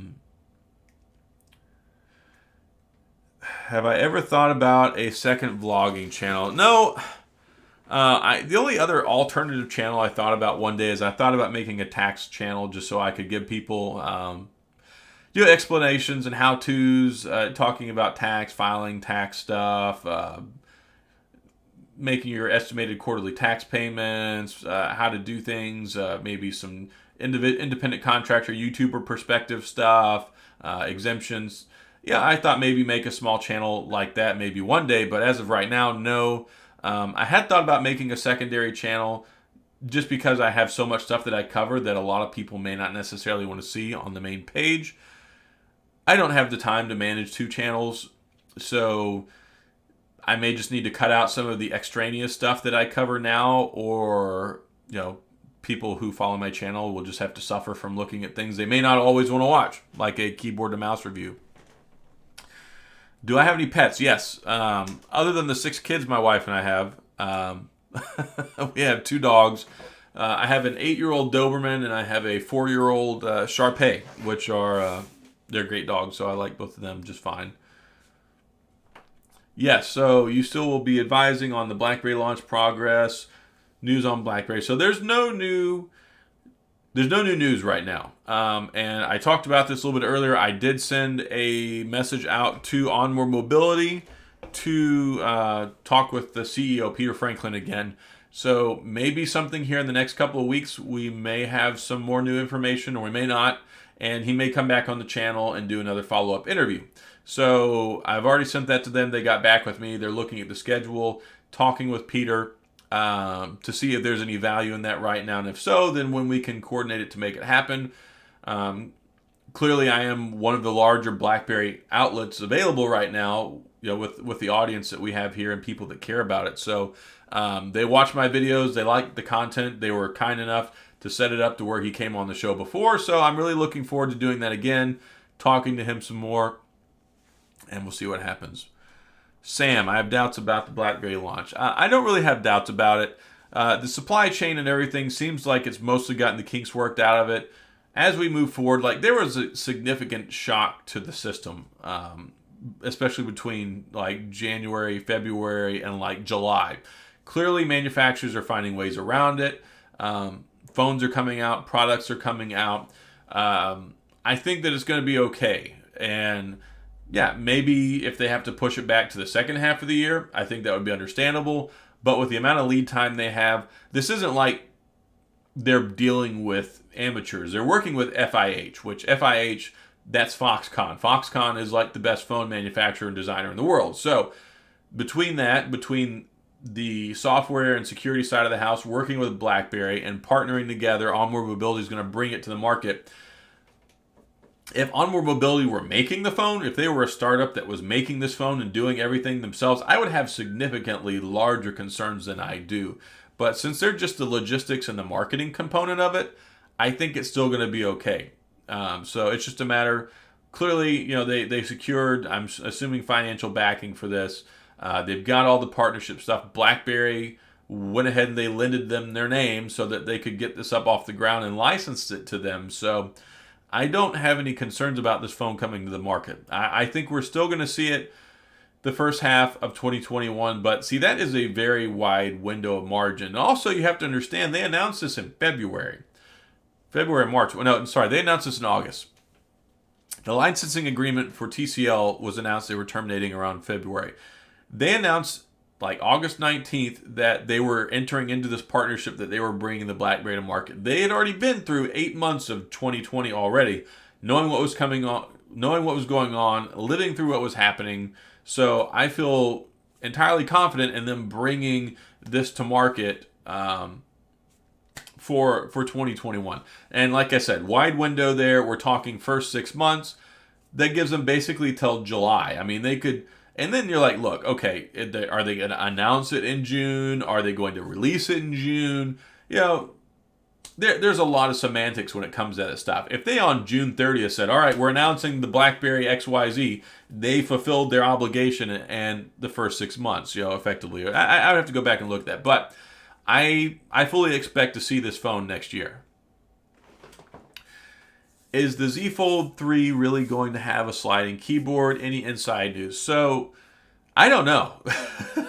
S1: I ever thought about a second vlogging channel? No. The only other alternative channel I thought about one day is I thought about making a tax channel just so I could give people explanations and how-tos, talking about tax, filing tax stuff, making your estimated quarterly tax payments, how to do things, maybe some independent contractor, YouTuber perspective stuff, exemptions. Yeah, I thought maybe make a small channel like that maybe one day, but as of right now, no. I had thought about making a secondary channel just because I have so much stuff that I cover that a lot of people may not necessarily want to see on the main page. I don't have the time to manage 2 channels, so I may just need to cut out some of the extraneous stuff that I cover now, or people who follow my channel will just have to suffer from looking at things they may not always want to watch, like a keyboard to mouse review. Do I have any pets? Yes. Other than the 6 kids my wife and I have, we have 2 dogs. I have an 8-year-old Doberman, and I have a 4-year-old Shar-Pei, which are they're great dogs, so I like both of them just fine. Yes, so you still will be advising on the Blackberry launch progress, news on Blackberry. So there's no new news right now. And I talked about this a little bit earlier. I did send a message out to Onward Mobility to talk with the CEO, Peter Franklin, again. So maybe something here in the next couple of weeks, we may have some more new information, or we may not. And he may come back on the channel and do another follow-up interview. So I've already sent that to them. They got back with me. They're looking at the schedule, talking with Peter to see if there's any value in that right now. And if so, then when we can coordinate it to make it happen. Clearly, I am one of the larger BlackBerry outlets available right now, with the audience that we have here and people that care about it. So they watch my videos. They like the content. They were kind enough to set it up to where he came on the show before. So I'm really looking forward to doing that again, talking to him some more, and we'll see what happens. Sam, I have doubts about the BlackBerry launch. I don't really have doubts about it. The supply chain and everything seems like it's mostly gotten the kinks worked out of it. As we move forward, there was a significant shock to the system, especially between January, February, and July. Clearly, manufacturers are finding ways around it. Phones are coming out, products are coming out. I think that it's going to be okay. And yeah, maybe if they have to push it back to the second half of the year, I think that would be understandable. But with the amount of lead time they have, this isn't like they're dealing with amateurs. They're working with FIH, which FIH, that's Foxconn. Foxconn is the best phone manufacturer and designer in the world. So between the software and security side of the house, working with BlackBerry and partnering together, Onward Mobility is going to bring it to the market. If Onward Mobility were making the phone, if they were a startup that was making this phone and doing everything themselves, I would have significantly larger concerns than I do. But since they're just the logistics and the marketing component of it, I think it's still going to be okay. So it's just a matter, clearly, they secured, I'm assuming, financial backing for this. They've got all the partnership stuff. BlackBerry went ahead and they lended them their name so that they could get this up off the ground and licensed it to them. So I don't have any concerns about this phone coming to the market. I think we're still going to see it the first half of 2021, but see, that is a very wide window of margin. Also, you have to understand, they announced this in March. No, sorry, they announced this in August. The licensing agreement for TCL was announced. They were terminating around February. They announced August 19th that they were entering into this partnership, that they were bringing the BlackBerry to market. They had already been through 8 months of 2020 already, knowing what was coming on, knowing what was going on, living through what was happening. So I feel entirely confident in them bringing this to market for 2021. And like I said, wide window there. We're talking first 6 months. That gives them basically till July. I mean, they could, and then you're like, look, okay, are they going to announce it in June? Are they going to release it in June? You know, there's a lot of semantics when it comes to that stuff. If they on June 30th said, all right, we're announcing the BlackBerry XYZ, they fulfilled their obligation and the first 6 months, you know, effectively. I would have to go back and look at that. But I fully expect to see this phone next year. Is the Z Fold 3 really going to have a sliding keyboard? Any inside news? So, I don't know.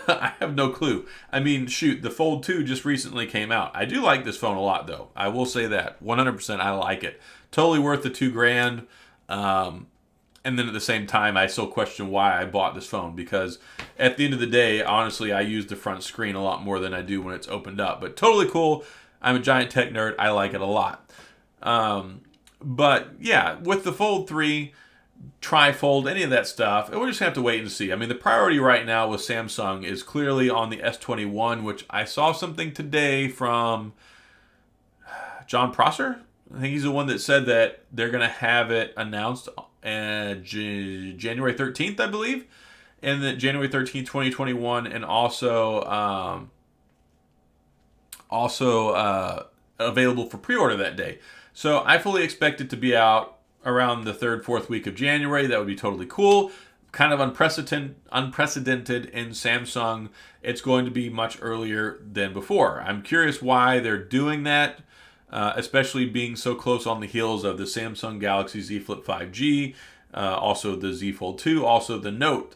S1: I have no clue. I mean, shoot, the Fold 2 just recently came out. I do like this phone a lot, though. I will say that. 100% I like it. Totally worth the $2,000. And then at the same time, I still question why I bought this phone. Because at the end of the day, honestly, I use the front screen a lot more than I do when it's opened up. But totally cool. I'm a giant tech nerd. I like it a lot. But yeah, with the Fold 3, Trifold, any of that stuff, we'll just have to wait and see. I mean, the priority right now with Samsung is clearly on the S21, which I saw something today from John Prosser. I think he's the one that said that they're going to have it announced January 13th, I believe. And that January 13th, 2021, and also available for pre-order that day. So I fully expect it to be out around the 3rd, 4th week of January. That would be totally cool. Kind of unprecedented in Samsung. It's going to be much earlier than before. I'm curious why they're doing that, especially being so close on the heels of the Samsung Galaxy Z Flip 5G, also the Z Fold 2, also the Note.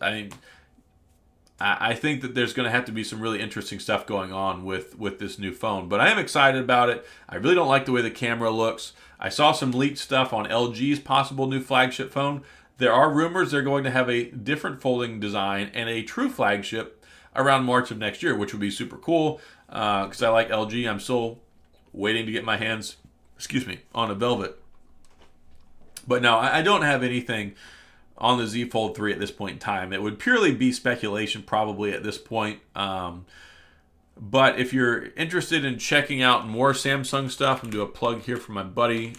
S1: I think that there's going to have to be some really interesting stuff going on with this new phone. But I am excited about it. I really don't like the way the camera looks. I saw some leaked stuff on LG's possible new flagship phone. There are rumors they're going to have a different folding design and a true flagship around March of next year, which would be super cool because I like LG. I'm still waiting to get my hands, on a Velvet. But no, I don't have anything on the Z Fold 3 at this point in time. It would purely be speculation probably at this point. But if you're interested in checking out more Samsung stuff, I'm going to do a plug here for my buddy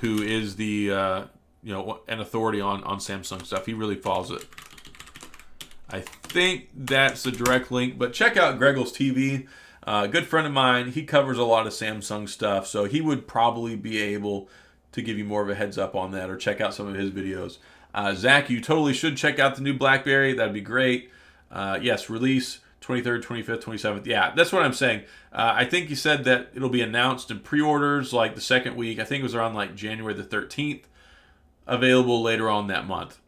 S1: who is the an authority on Samsung stuff. He really follows it. I think that's the direct link. But check out Greggles TV. A good friend of mine. He covers a lot of Samsung stuff. So he would probably be able to give you more of a heads up on that or check out some of his videos. Zach, you totally should check out the new BlackBerry. That'd be great. Yes, release 23rd, 25th, 27th. Yeah, that's what I'm saying. I think you said that it'll be announced in pre-orders like the second week. I think it was around like January the 13th. Available later on that month.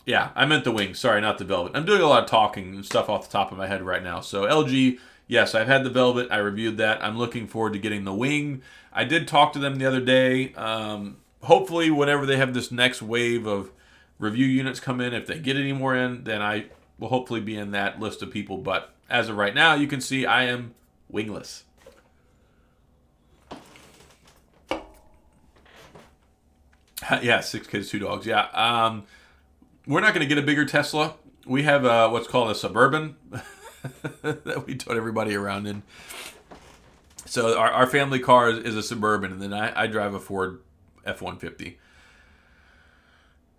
S1: Yeah, I meant the Wing. Sorry, not the Velvet. I'm doing a lot of talking and stuff off the top of my head right now. So LG, yes, I've had the Velvet. I reviewed that. I'm looking forward to getting the Wing. I did talk to them the other day. Hopefully, whenever they have this next wave of review units come in, if they get any more in, then I will hopefully be in that list of people. But as of right now, you can see I am wingless. Yeah, 6 kids, 2 dogs. Yeah. We're not going to get a bigger Tesla. We have what's called a Suburban that we tote everybody around in. So our family car is a Suburban, and then I drive a Ford F-150.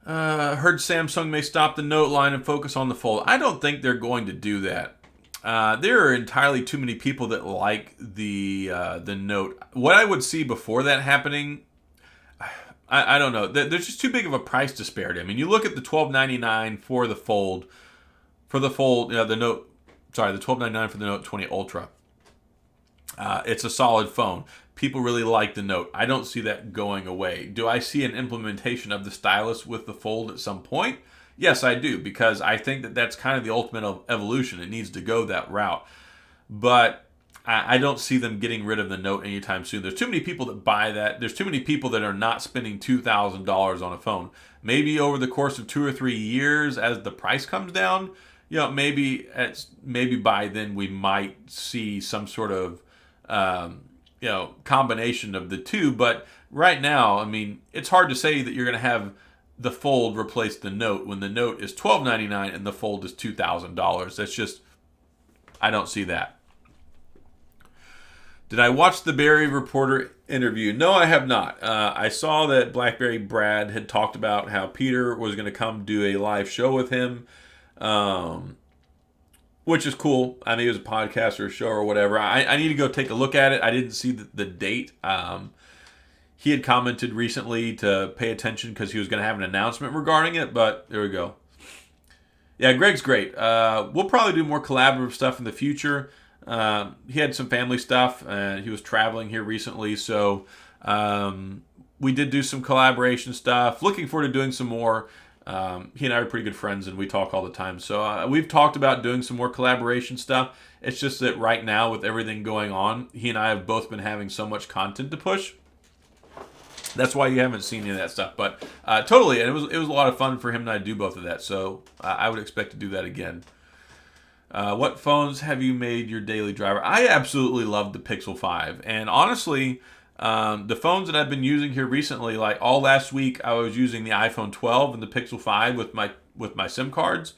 S1: Heard Samsung may stop the Note line and focus on the Fold. I don't think they're going to do that. There are entirely too many people that like the Note. What I would see before that happening, I don't know. There's just too big of a price disparity. I mean, you look at the $1,299 for the Fold, the Note. Sorry, the $1,299 for the Note 20 Ultra. It's a solid phone. People really like the Note. I don't see that going away. Do I see an implementation of the stylus with the Fold at some point? Yes, I do, because I think that that's kind of the ultimate evolution. It needs to go that route. But I don't see them getting rid of the Note anytime soon. There's too many people that buy that. There's too many people that are not spending $2,000 on a phone. Maybe over the course of 2 or 3 years, as the price comes down, maybe by then we might see some sort of combination of the two. But right now, I mean, it's hard to say that you're going to have the Fold replace the Note when the Note is $1,299 and the Fold is $2,000. That's just, I don't see that. Did I watch the Barry Reporter interview? No, I have not. I saw that Blackberry Brad had talked about how Peter was going to come do a live show with him, which is cool. I mean, it was a podcast or a show or whatever. I need to go take a look at it. I didn't see the date. He had commented recently to pay attention because he was going to have an announcement regarding it, but there we go. Yeah, Greg's great. We'll probably do more collaborative stuff in the future. He had some family stuff, and he was traveling here recently, so we did do some collaboration stuff. Looking forward to doing some more. He and I are pretty good friends, and we talk all the time. So we've talked about doing some more collaboration stuff. It's just that right now, with everything going on, he and I have both been having so much content to push. That's why you haven't seen any of that stuff. But totally, and it was a lot of fun for him and I to do both of that. So I would expect to do that again. What phones have you made your daily driver? I absolutely love the Pixel 5. And honestly, the phones that I've been using here recently, like all last week, I was using the iPhone 12 and the Pixel 5 with my SIM cards.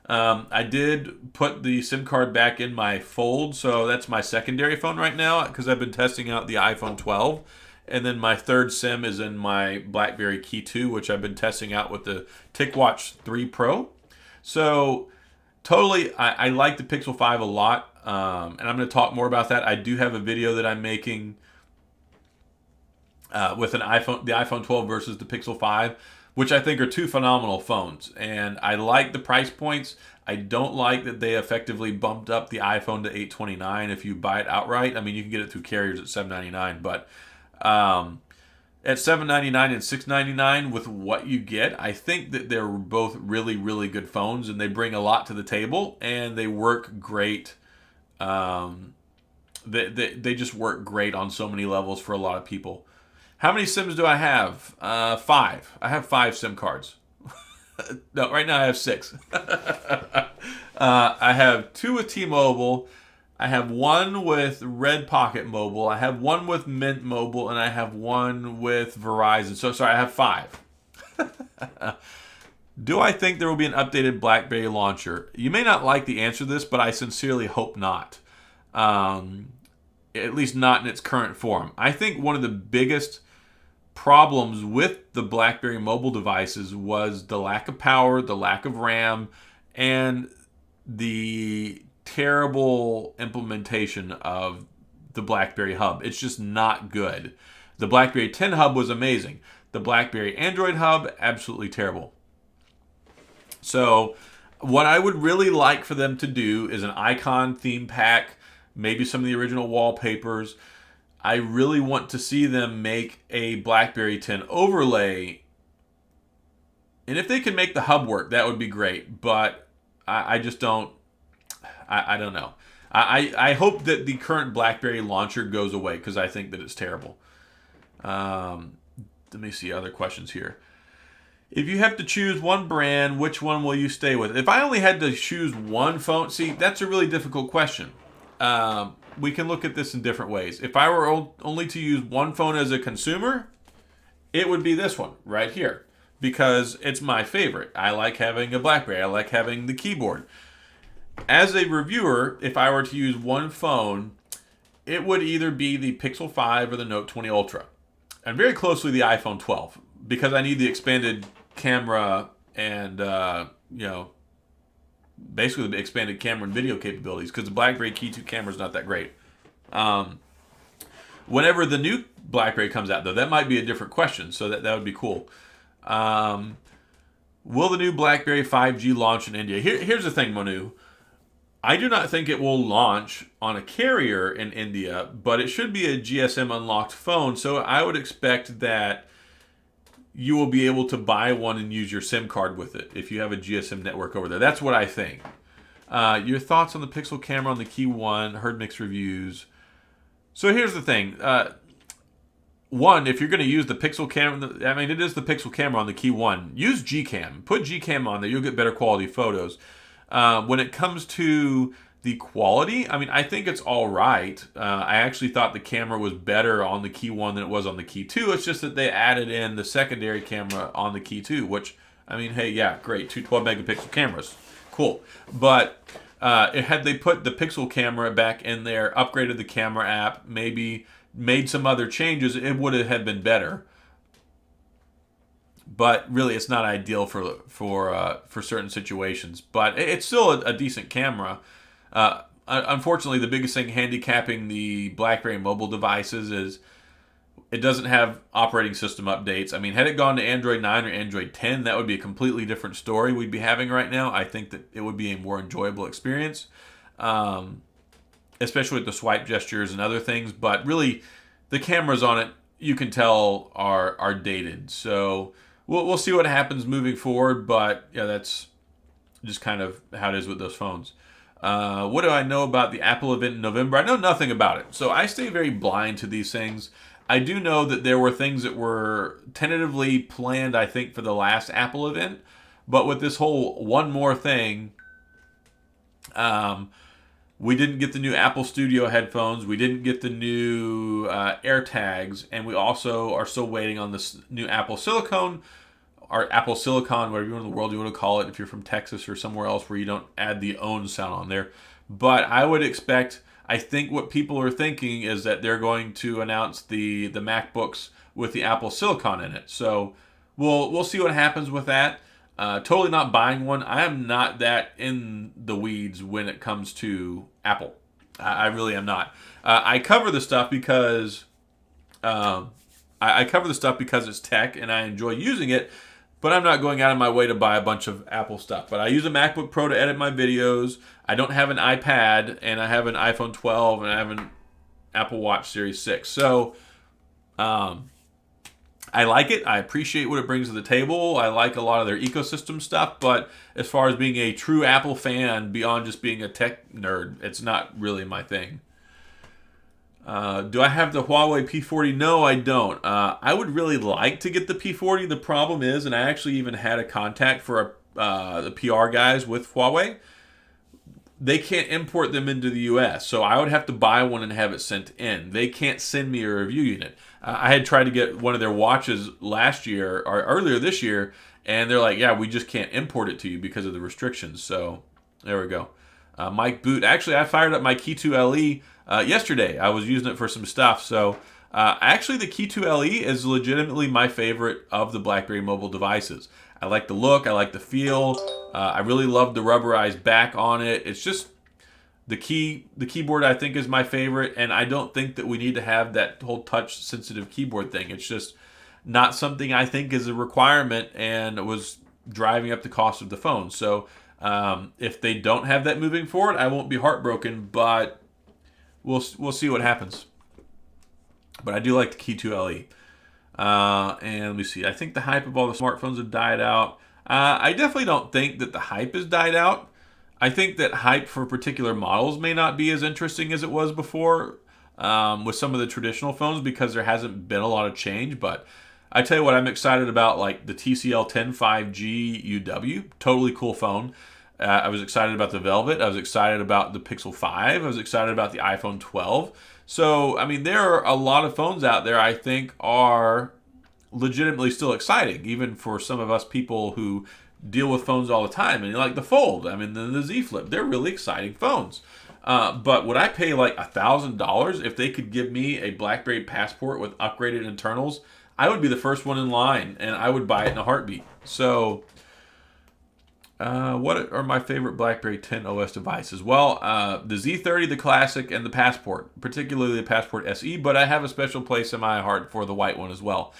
S1: I did put the SIM card back in my Fold, so that's my secondary phone right now because I've been testing out the iPhone 12. And then my third SIM is in my Blackberry Key 2, which I've been testing out with the TicWatch 3 Pro. So totally, I like the Pixel 5 a lot, and I'm going to talk more about that. I do have a video that I'm making with the iPhone 12 versus the Pixel 5, which I think are two phenomenal phones. And I like the price points. I don't like that they effectively bumped up the iPhone to $829 if you buy it outright. I mean, you can get it through carriers at $799, but at $799 and $699 with what you get, I think that they're both really, really good phones, and they bring a lot to the table, and they work great. They just work great on so many levels for a lot of people. How many SIMs do I have? 5. I have 5 SIM cards. No, right now I have 6. I have 2 with T-Mobile. I have 1 with Red Pocket Mobile. I have 1 with Mint Mobile, and I have 1 with Verizon. So sorry, I have 5. Do I think there will be an updated BlackBerry launcher? You may not like the answer to this, but I sincerely hope not. At least not in its current form. I think one of the biggest problems with the BlackBerry mobile devices was the lack of power, the lack of RAM, and the terrible implementation of the BlackBerry Hub. It's just not good. The BlackBerry 10 Hub was amazing. The BlackBerry Android Hub, absolutely terrible. So what I would really like for them to do is an icon theme pack, maybe some of the original wallpapers. I really want to see them make a BlackBerry 10 overlay. And if they can make the hub work, that would be great. But I just don't. I don't know. I hope that the current BlackBerry launcher goes away because I think that it's terrible. Let me see other questions here. If you have to choose one brand, which one will you stay with? If I only had to choose one phone, see, that's a really difficult question. We can look at this in different ways. If I were only to use one phone as a consumer, it would be this one right here because it's my favorite. I like having a BlackBerry. I like having the keyboard. As a reviewer, if I were to use one phone, it would either be the Pixel 5 or the Note 20 Ultra. And very closely the iPhone 12 because I need the expanded camera and, basically the expanded camera and video capabilities because the BlackBerry Key 2 camera is not that great. Whenever the new BlackBerry comes out, though, that might be a different question, so that would be cool. Will the new BlackBerry 5G launch in India? Here's the thing, Manu. I do not think it will launch on a carrier in India, but it should be a GSM unlocked phone, so I would expect that you will be able to buy one and use your SIM card with it if you have a GSM network over there. That's what I think. Your thoughts on the Pixel camera on the Key 1, heard mixed reviews. So here's the thing. One, if you're going to use the Pixel camera, it is the Pixel camera on the Key 1. Use Gcam. Put Gcam on there. You'll get better quality photos. When it comes to the quality, I think it's all right. I actually thought the camera was better on the Key 1 than it was on the Key 2. It's just that they added in the secondary camera on the Key 2, which, hey, yeah, great. 2 12-megapixel cameras. Cool. But Had they put the Pixel camera back in there, upgraded the camera app, maybe made some other changes, it would have been better. But really, it's not ideal for certain situations. But it's still a decent camera. Unfortunately, the biggest thing handicapping the BlackBerry mobile devices is it doesn't have operating system updates. I mean, had it gone to Android 9 or Android 10, that would be a completely different story we'd be having right now. I think that it would be a more enjoyable experience, especially with the swipe gestures and other things. But really, the cameras on it, you can tell, are dated. So we'll see what happens moving forward. But yeah, that's just kind of how it is with those phones. What do I know about the Apple event in November? I know nothing about it. So I stay very blind to these things. I do know that there were things that were tentatively planned, I think, for the last Apple event. But with this whole one more thing, we didn't get the new Apple Studio headphones. We didn't get the new AirTags. And we also are still waiting on this new Apple Silicon, or Apple Silicon, whatever in the world you want to call it, if you're from Texas or somewhere else where you don't add the own sound on there. But I would expect... I think what people are thinking is that they're going to announce the MacBooks with the Apple Silicon in it. So we'll see what happens with that. Totally not buying one. I am not that in the weeds when it comes to Apple. I really am not. I cover the stuff because I cover the stuff because it's tech and I enjoy using it. But I'm not going out of my way to buy a bunch of Apple stuff. But I use a MacBook Pro to edit my videos. I don't have an iPad, and I have an iPhone 12, and I have an Apple Watch Series 6. So I like it. I appreciate what it brings to the table. I like a lot of their ecosystem stuff. But as far as being a true Apple fan, beyond just being a tech nerd, it's not really my thing. Do I have the Huawei P40? No, I don't. I would really like to get the P40. The problem is, and I actually even had a contact for the PR guys with Huawei, they can't import them into the U.S., so I would have to buy one and have it sent in. They can't send me a review unit. I had tried to get one of their watches last year, or earlier this year, and they're like, yeah, we just can't import it to you because of the restrictions. So there we go. Mike Boot. Actually, I fired up my Key 2 LE yesterday. I was using it for some stuff. So actually, the Key 2 LE is legitimately my favorite of the BlackBerry mobile devices. I like the look. I like the feel. I really love the rubberized back on it. It's just the keyboard, I think, is my favorite. And I don't think that we need to have that whole touch-sensitive keyboard thing. It's just not something I think is a requirement and was driving up the cost of the phone. So if they don't have that moving forward, I won't be heartbroken, but we'll see what happens. But I do like the Key 2 LE. And let me see. I think the hype of all the smartphones have died out. I definitely don't think that the hype has died out. I think that hype for particular models may not be as interesting as it was before with some of the traditional phones because there hasn't been a lot of change. But I tell you what, I'm excited about, like the TCL 10 5G UW. Totally cool phone. I was excited about the Velvet. I was excited about the Pixel 5. I was excited about the iPhone 12. So, I mean, there are a lot of phones out there I think are legitimately still exciting, even for some of us people who deal with phones all the time. And like the Fold, I mean, the Z Flip, they're really exciting phones. But would I pay like $1,000 if they could give me a BlackBerry Passport with upgraded internals? I would be the first one in line, and I would buy it in a heartbeat. So, what are my favorite BlackBerry 10 OS devices? Well, the Z30, the Classic, and the Passport, particularly the Passport SE, but I have a special place in my heart for the white one as well.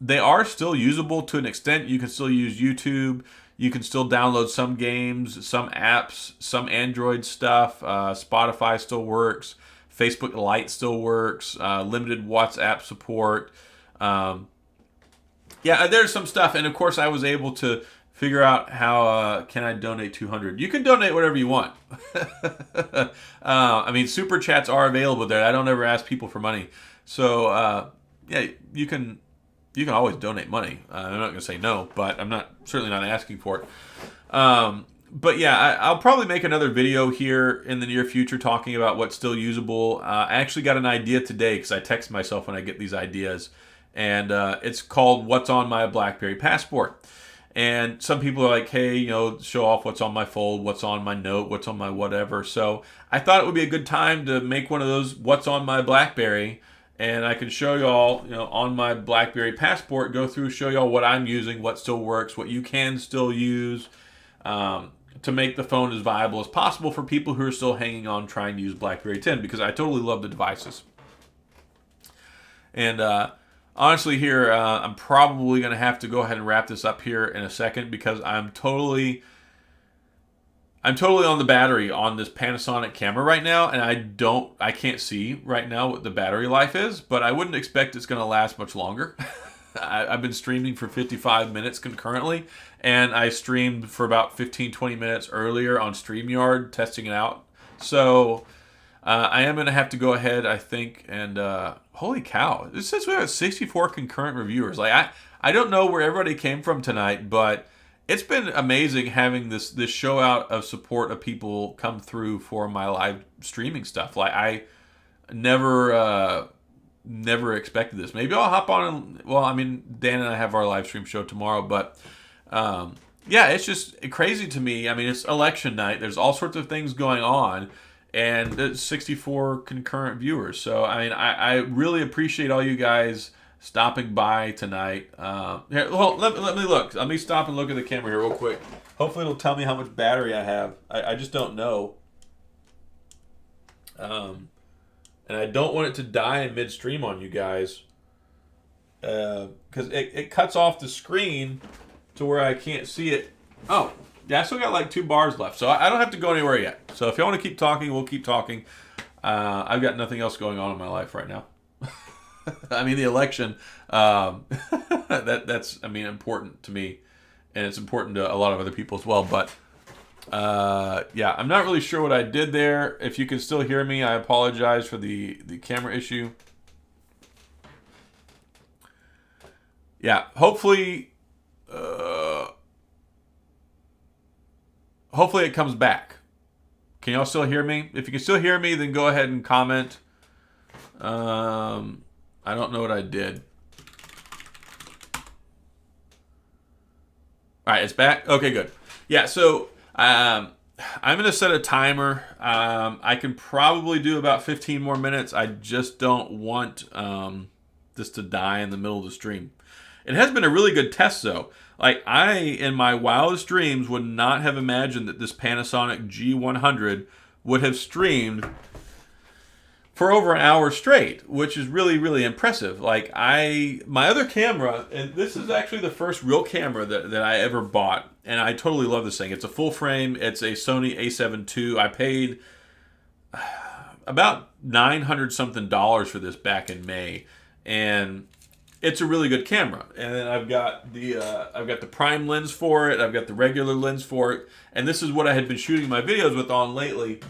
S1: They are still usable to an extent. You can still use YouTube. You can still download some games, some apps, some Android stuff. Spotify still works. Facebook Lite still works. Limited WhatsApp support. Yeah, there's some stuff. And of course, I was able to figure out how can I donate $200. You can donate whatever you want. I mean, super chats are available there. I don't ever ask people for money. So, yeah, you can always donate money. I'm not going to say no, but I'm certainly not asking for it. But yeah, I'll probably make another video here in the near future talking about what's still usable. I actually got an idea today because I text myself when I get these ideas, and it's called "What's on My BlackBerry Passport." And some people are like, hey, show off what's on my Fold, what's on my Note, what's on my whatever. So I thought it would be a good time to make one of those what's on my Blackberry. And I can show y'all, on my Blackberry Passport, go through, show y'all what I'm using, what still works, what you can still use, to make the phone as viable as possible for people who are still hanging on trying to use BlackBerry 10, because I totally love the devices. And honestly here, I'm probably going to have to go ahead and wrap this up here in a second, because I'm totally on the battery on this Panasonic camera right now, and I can't see right now what the battery life is, but I wouldn't expect it's going to last much longer. I've been streaming for 55 minutes concurrently, and I streamed for about 15-20 minutes earlier on StreamYard testing it out. So I am going to have to go ahead, I think, and holy cow, it says we have 64 concurrent reviewers. Like I don't know where everybody came from tonight, but it's been amazing having this show out of support of people come through for my live streaming stuff. Like I never expected this. Maybe I'll hop on and, well, I mean, Dan and I have our live stream show tomorrow, but yeah, it's just crazy to me. I mean, it's election night. There's all sorts of things going on, and there's 64 concurrent viewers. So, I mean, I really appreciate all you guys stopping by tonight. Here, well, let me look. Let me stop and look at the camera here real quick. Hopefully it'll tell me how much battery I have. I just don't know. And I don't want it to die in midstream on you guys, because it cuts off the screen to where I can't see it. Oh, yeah, I still got like 2 bars left, so I don't have to go anywhere yet. So if you want to keep talking, we'll keep talking. I've got nothing else going on in my life right now. I mean, the election, that's important to me, and it's important to a lot of other people as well. But yeah, I'm not really sure what I did there. If you can still hear me, I apologize for the camera issue. Yeah, hopefully it comes back. Can y'all still hear me? If you can still hear me, then go ahead and comment. I don't know what I did. All right, it's back. Okay, good. Yeah, so I'm going to set a timer. I can probably do about 15 more minutes. I just don't want this to die in the middle of the stream. It has been a really good test, though. Like, I, in my wildest dreams, would not have imagined that this Panasonic G100 would have streamed for over an hour straight, which is really, really impressive. Like, my other camera, and this is actually the first real camera that I ever bought, and I totally love this thing. It's a full frame. It's a Sony a7 II. I paid about $900-something for this back in May, and it's a really good camera. And then I've got the prime lens for it. I've got the regular lens for it, and this is what I had been shooting my videos with on lately.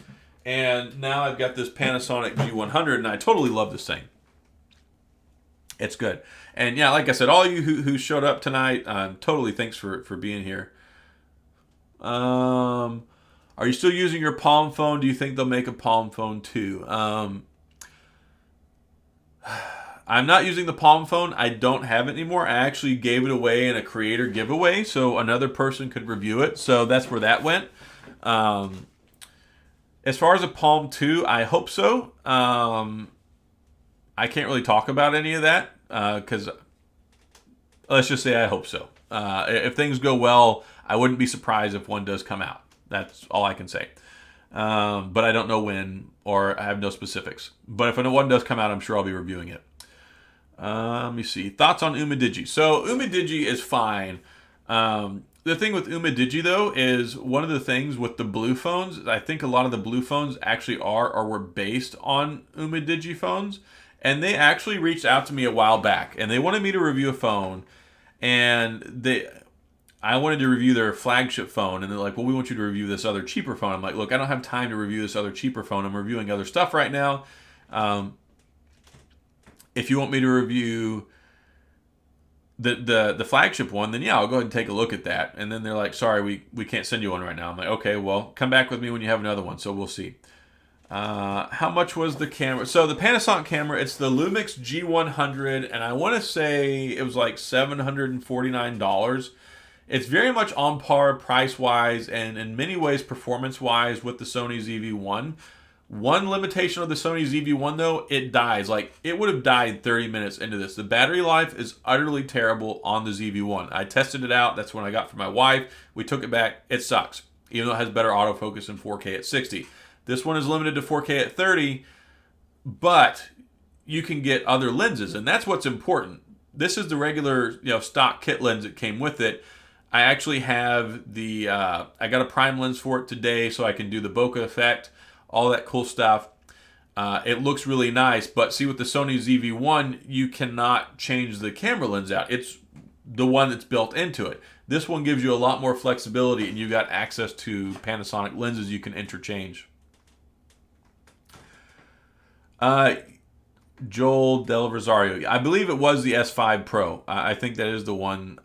S1: And now I've got this Panasonic G100, and I totally love this thing. It's good. And yeah, like I said, all you who showed up tonight, totally thanks for being here. Are you still using your Palm phone? Do you think they'll make a Palm phone too? I'm not using the Palm phone. I don't have it anymore. I actually gave it away in a creator giveaway, so another person could review it. So that's where that went. As far as a Palm 2, I hope so. I can't really talk about any of that because let's just say I hope so. If things go well, I wouldn't be surprised if one does come out. That's all I can say. But I don't know when, or I have no specifics. But if one does come out, I'm sure I'll be reviewing it. Let me see. Thoughts on Umidigi. So Umidigi is fine. The thing with Umidigi, though, is one of the things with the blue phones, I think a lot of the blue phones actually are or were based on Umidigi phones. And they actually reached out to me a while back, and they wanted me to review a phone. And I wanted to review their flagship phone, and they're like, well, we want you to review this other cheaper phone. I'm like, look, I don't have time to review this other cheaper phone. I'm reviewing other stuff right now. If you want me to review the flagship one, then yeah, I'll go ahead and take a look at that. And then they're like, sorry, we can't send you one right now. I'm like, okay, well, come back with me when you have another one, so we'll see. How much was the camera? So the Panasonic camera, it's the Lumix G100, and I want to say it was like $749. It's very much on par price-wise and in many ways performance-wise with the Sony ZV-1. One limitation of the Sony ZV-1 though, it dies. Like, it would have died 30 minutes into this. The battery life is utterly terrible on the ZV-1. I tested it out. That's when I got for my wife. We took it back. It sucks, even though it has better autofocus in 4K at 60. This one is limited to 4K at 30, but you can get other lenses, and that's what's important. This is the regular, stock kit lens that came with it. I actually have the, I got a prime lens for it today so I can do the bokeh effect, all that cool stuff. It looks really nice, but see, with the Sony ZV-1, you cannot change the camera lens out. It's the one that's built into it. This one gives you a lot more flexibility, and you got access to Panasonic lenses you can interchange. Joel Del Rosario. I believe it was the S5 Pro. I think that is the one.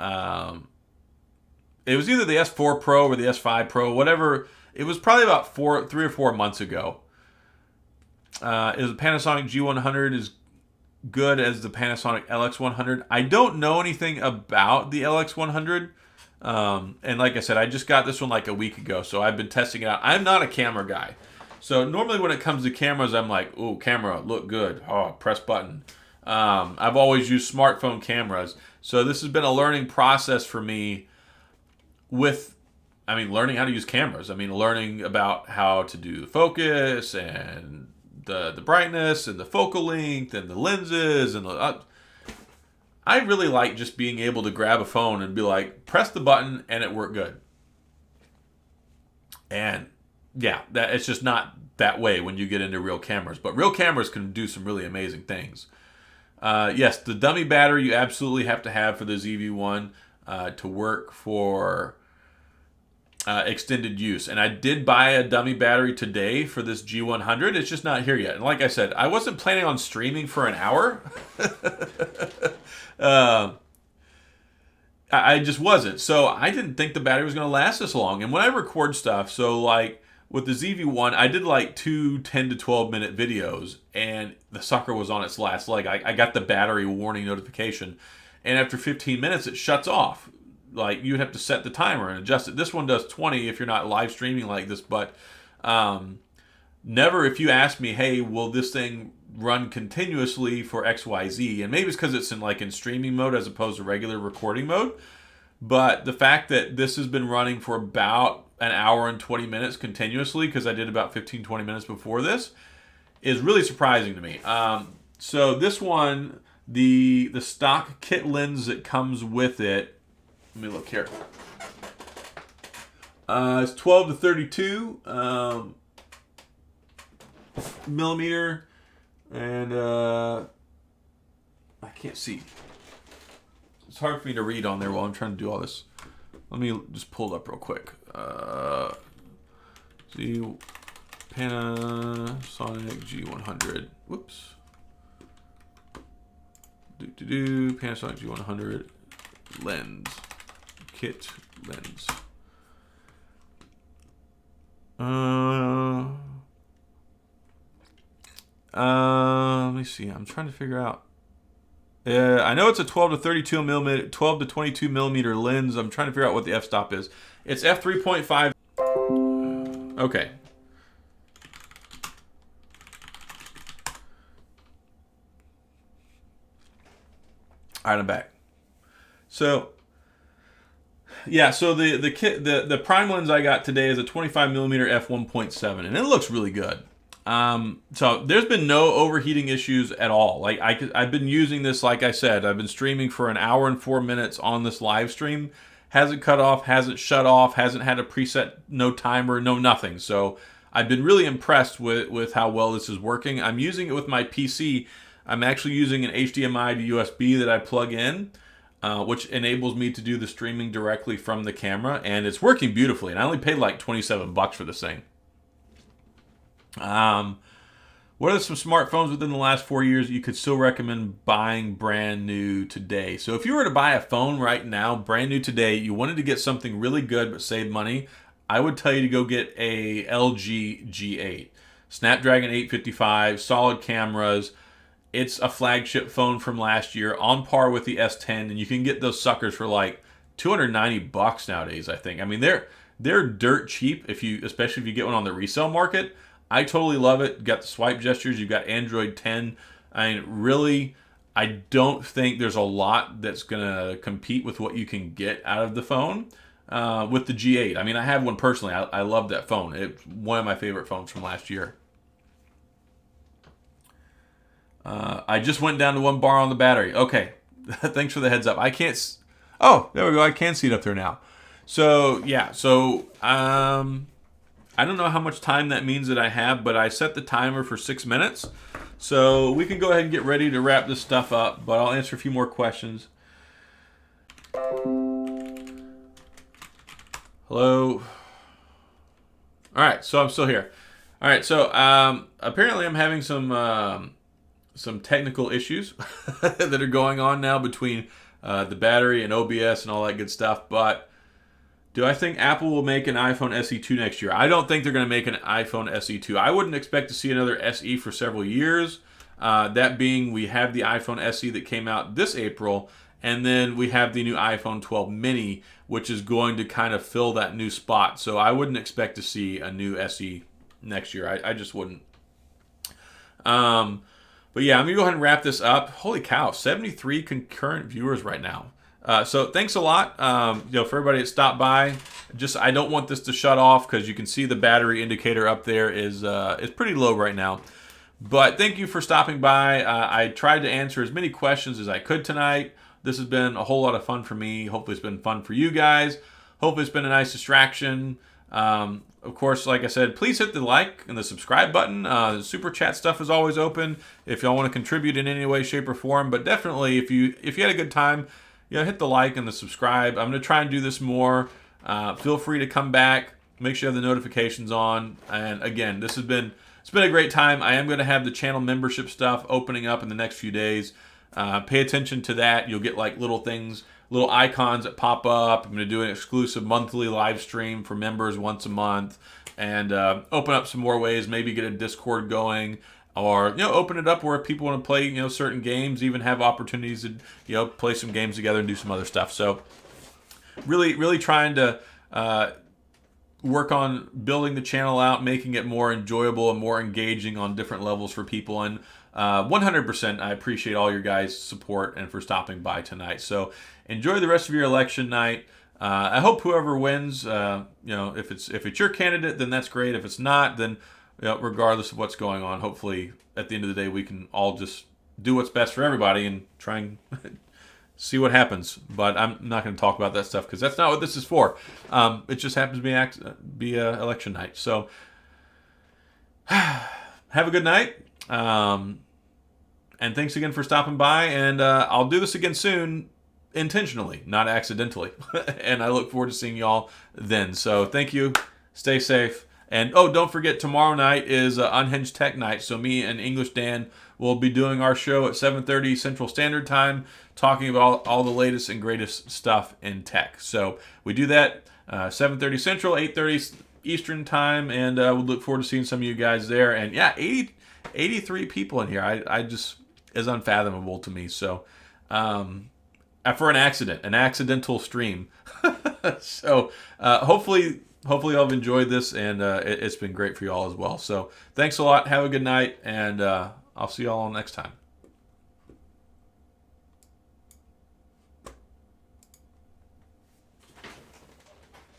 S1: It was either the S4 Pro or the S5 Pro, whatever. It was probably about 3 or 4 months ago. Is the Panasonic G100 as good as the Panasonic LX100? I don't know anything about the LX100. And like I said, I just got this one like a week ago, so I've been testing it out. I'm not a camera guy. So normally when it comes to cameras, I'm like, ooh, camera, look good. Oh, press button. I've always used smartphone cameras. So this has been a learning process for me with, learning how to use cameras. Learning about how to do the focus and the brightness and the focal length and the lenses. And I really like just being able to grab a phone and be like, press the button and it worked good. And yeah, it's just not that way when you get into real cameras. But real cameras can do some really amazing things. Yes, the dummy battery you absolutely have to have for the ZV-1 to work for extended use. And I did buy a dummy battery today for this G100. It's just not here yet. And like I said, I wasn't planning on streaming for an hour. I just wasn't. So I didn't think the battery was going to last this long. And when I record stuff, so like with the ZV-1, I did like 2 10 to 12 minute videos, and the sucker was on its last leg. I got the battery warning notification, and after 15 minutes, it shuts off. Like, you would have to set the timer and adjust it. This one does 20 if you're not live streaming like this, but never, if you ask me, hey, will this thing run continuously for XYZ? And maybe it's because it's in streaming mode as opposed to regular recording mode. But the fact that this has been running for about an hour and 20 minutes continuously, because I did about 15-20 minutes before this, is really surprising to me. So this one, the stock kit lens that comes with it, let me look here. It's 12 to 32 millimeter, and I can't see. It's hard for me to read on there while I'm trying to do all this. Let me just pull it up real quick. See, Panasonic G100. Whoops. Panasonic G100 lens. Kit lens. Let me see. I'm trying to figure out. I know it's a 12 to 32 millimeter, 12 to 22 millimeter lens. I'm trying to figure out what the f-stop is. It's f3.5. Okay. All right, I'm back. So, yeah. So the kit, the prime lens I got today is a 25 millimeter f1.7, and it looks really good. So there's been no overheating issues at all. Like I've been using this, like I said, I've been streaming for an hour and 4 minutes on this live stream. Hasn't cut off, hasn't shut off, hasn't had a preset, no timer, no nothing. So I've been really impressed with how well this is working. I'm using it with my PC. I'm actually using an HDMI to USB that I plug in, which enables me to do the streaming directly from the camera, and it's working beautifully. And I only paid like $27 for this thing. What are some smartphones within the last 4 years you could still recommend buying brand new today? So if you were to buy a phone right now, brand new today, you wanted to get something really good but save money, I would tell you to go get a LG G8. Snapdragon 855, solid cameras. It's a flagship phone from last year, on par with the S10, and you can get those suckers for like $290 nowadays, I think. I mean, they're dirt cheap especially if you get one on the resale market. I totally love it. You got the swipe gestures. You've got Android 10. I mean, really, I don't think there's a lot that's going to compete with what you can get out of the phone with the G8. I mean, I have one personally. I love that phone. It's one of my favorite phones from last year. I just went down to 1 bar on the battery. Okay. Thanks for the heads up. I can't... Oh, there we go. I can see it up there now. So, yeah. So, I don't know how much time that means that I have, but I set the timer for 6 minutes. So, we can go ahead and get ready to wrap this stuff up, but I'll answer a few more questions. Hello? All right. So, I'm still here. All right. So, apparently I'm having some technical issues that are going on now between the battery and OBS and all that good stuff. But do I think Apple will make an iPhone SE2 next year? I don't think they're going to make an iPhone SE2. I wouldn't expect to see another SE for several years. That being, we have the iPhone SE that came out this April, and then we have the new iPhone 12 mini, which is going to kind of fill that new spot. So I wouldn't expect to see a new SE next year. I just wouldn't. But yeah, I'm going to go ahead and wrap this up. Holy cow, 73 concurrent viewers right now. So thanks a lot for everybody that stopped by. I don't want this to shut off because you can see the battery indicator up there is pretty low right now. But thank you for stopping by. I tried to answer as many questions as I could tonight. This has been a whole lot of fun for me. Hopefully it's been fun for you guys. Hopefully it's been a nice distraction. Of course, like I said, please hit the like and the subscribe button. The super chat stuff is always open if y'all want to contribute in any way, shape, or form. But definitely, if you had a good time, hit the like and the subscribe. I'm going to try and do this more. Feel free to come back. Make sure you have the notifications on. And again, it's been a great time. I am going to have the channel membership stuff opening up in the next few days. Pay attention to that. You'll get like little things, little icons that pop up. I'm going to do an exclusive monthly live stream for members once a month, and open up some more ways. Maybe get a Discord going, or open it up where people want to play certain games. Even have opportunities to play some games together and do some other stuff. So really trying to work on building the channel out, making it more enjoyable and more engaging on different levels for people. And 100%, I appreciate all your guys' support and for stopping by tonight. So enjoy the rest of your election night. I hope whoever wins, if it's your candidate, then that's great. If it's not, then regardless of what's going on, hopefully at the end of the day we can all just do what's best for everybody and try and see what happens. But I'm not going to talk about that stuff because that's not what this is for. It just happens to be election night. So have a good night. And thanks again for stopping by. And I'll do this again soon, intentionally, not accidentally. And I look forward to seeing y'all then. So thank you. Stay safe. And don't forget, tomorrow night is Unhinged Tech Night. So me and English Dan will be doing our show at 7:30 Central Standard Time, talking about all the latest and greatest stuff in tech. So we do that 7:30 Central, 8:30 Eastern Time, and we'll look forward to seeing some of you guys there. And yeah, 83 people in here. I just is unfathomable to me. So for an accidental stream. So hopefully y'all have enjoyed this, and it's been great for y'all as well. So thanks a lot. Have a good night, and I'll see y'all next time.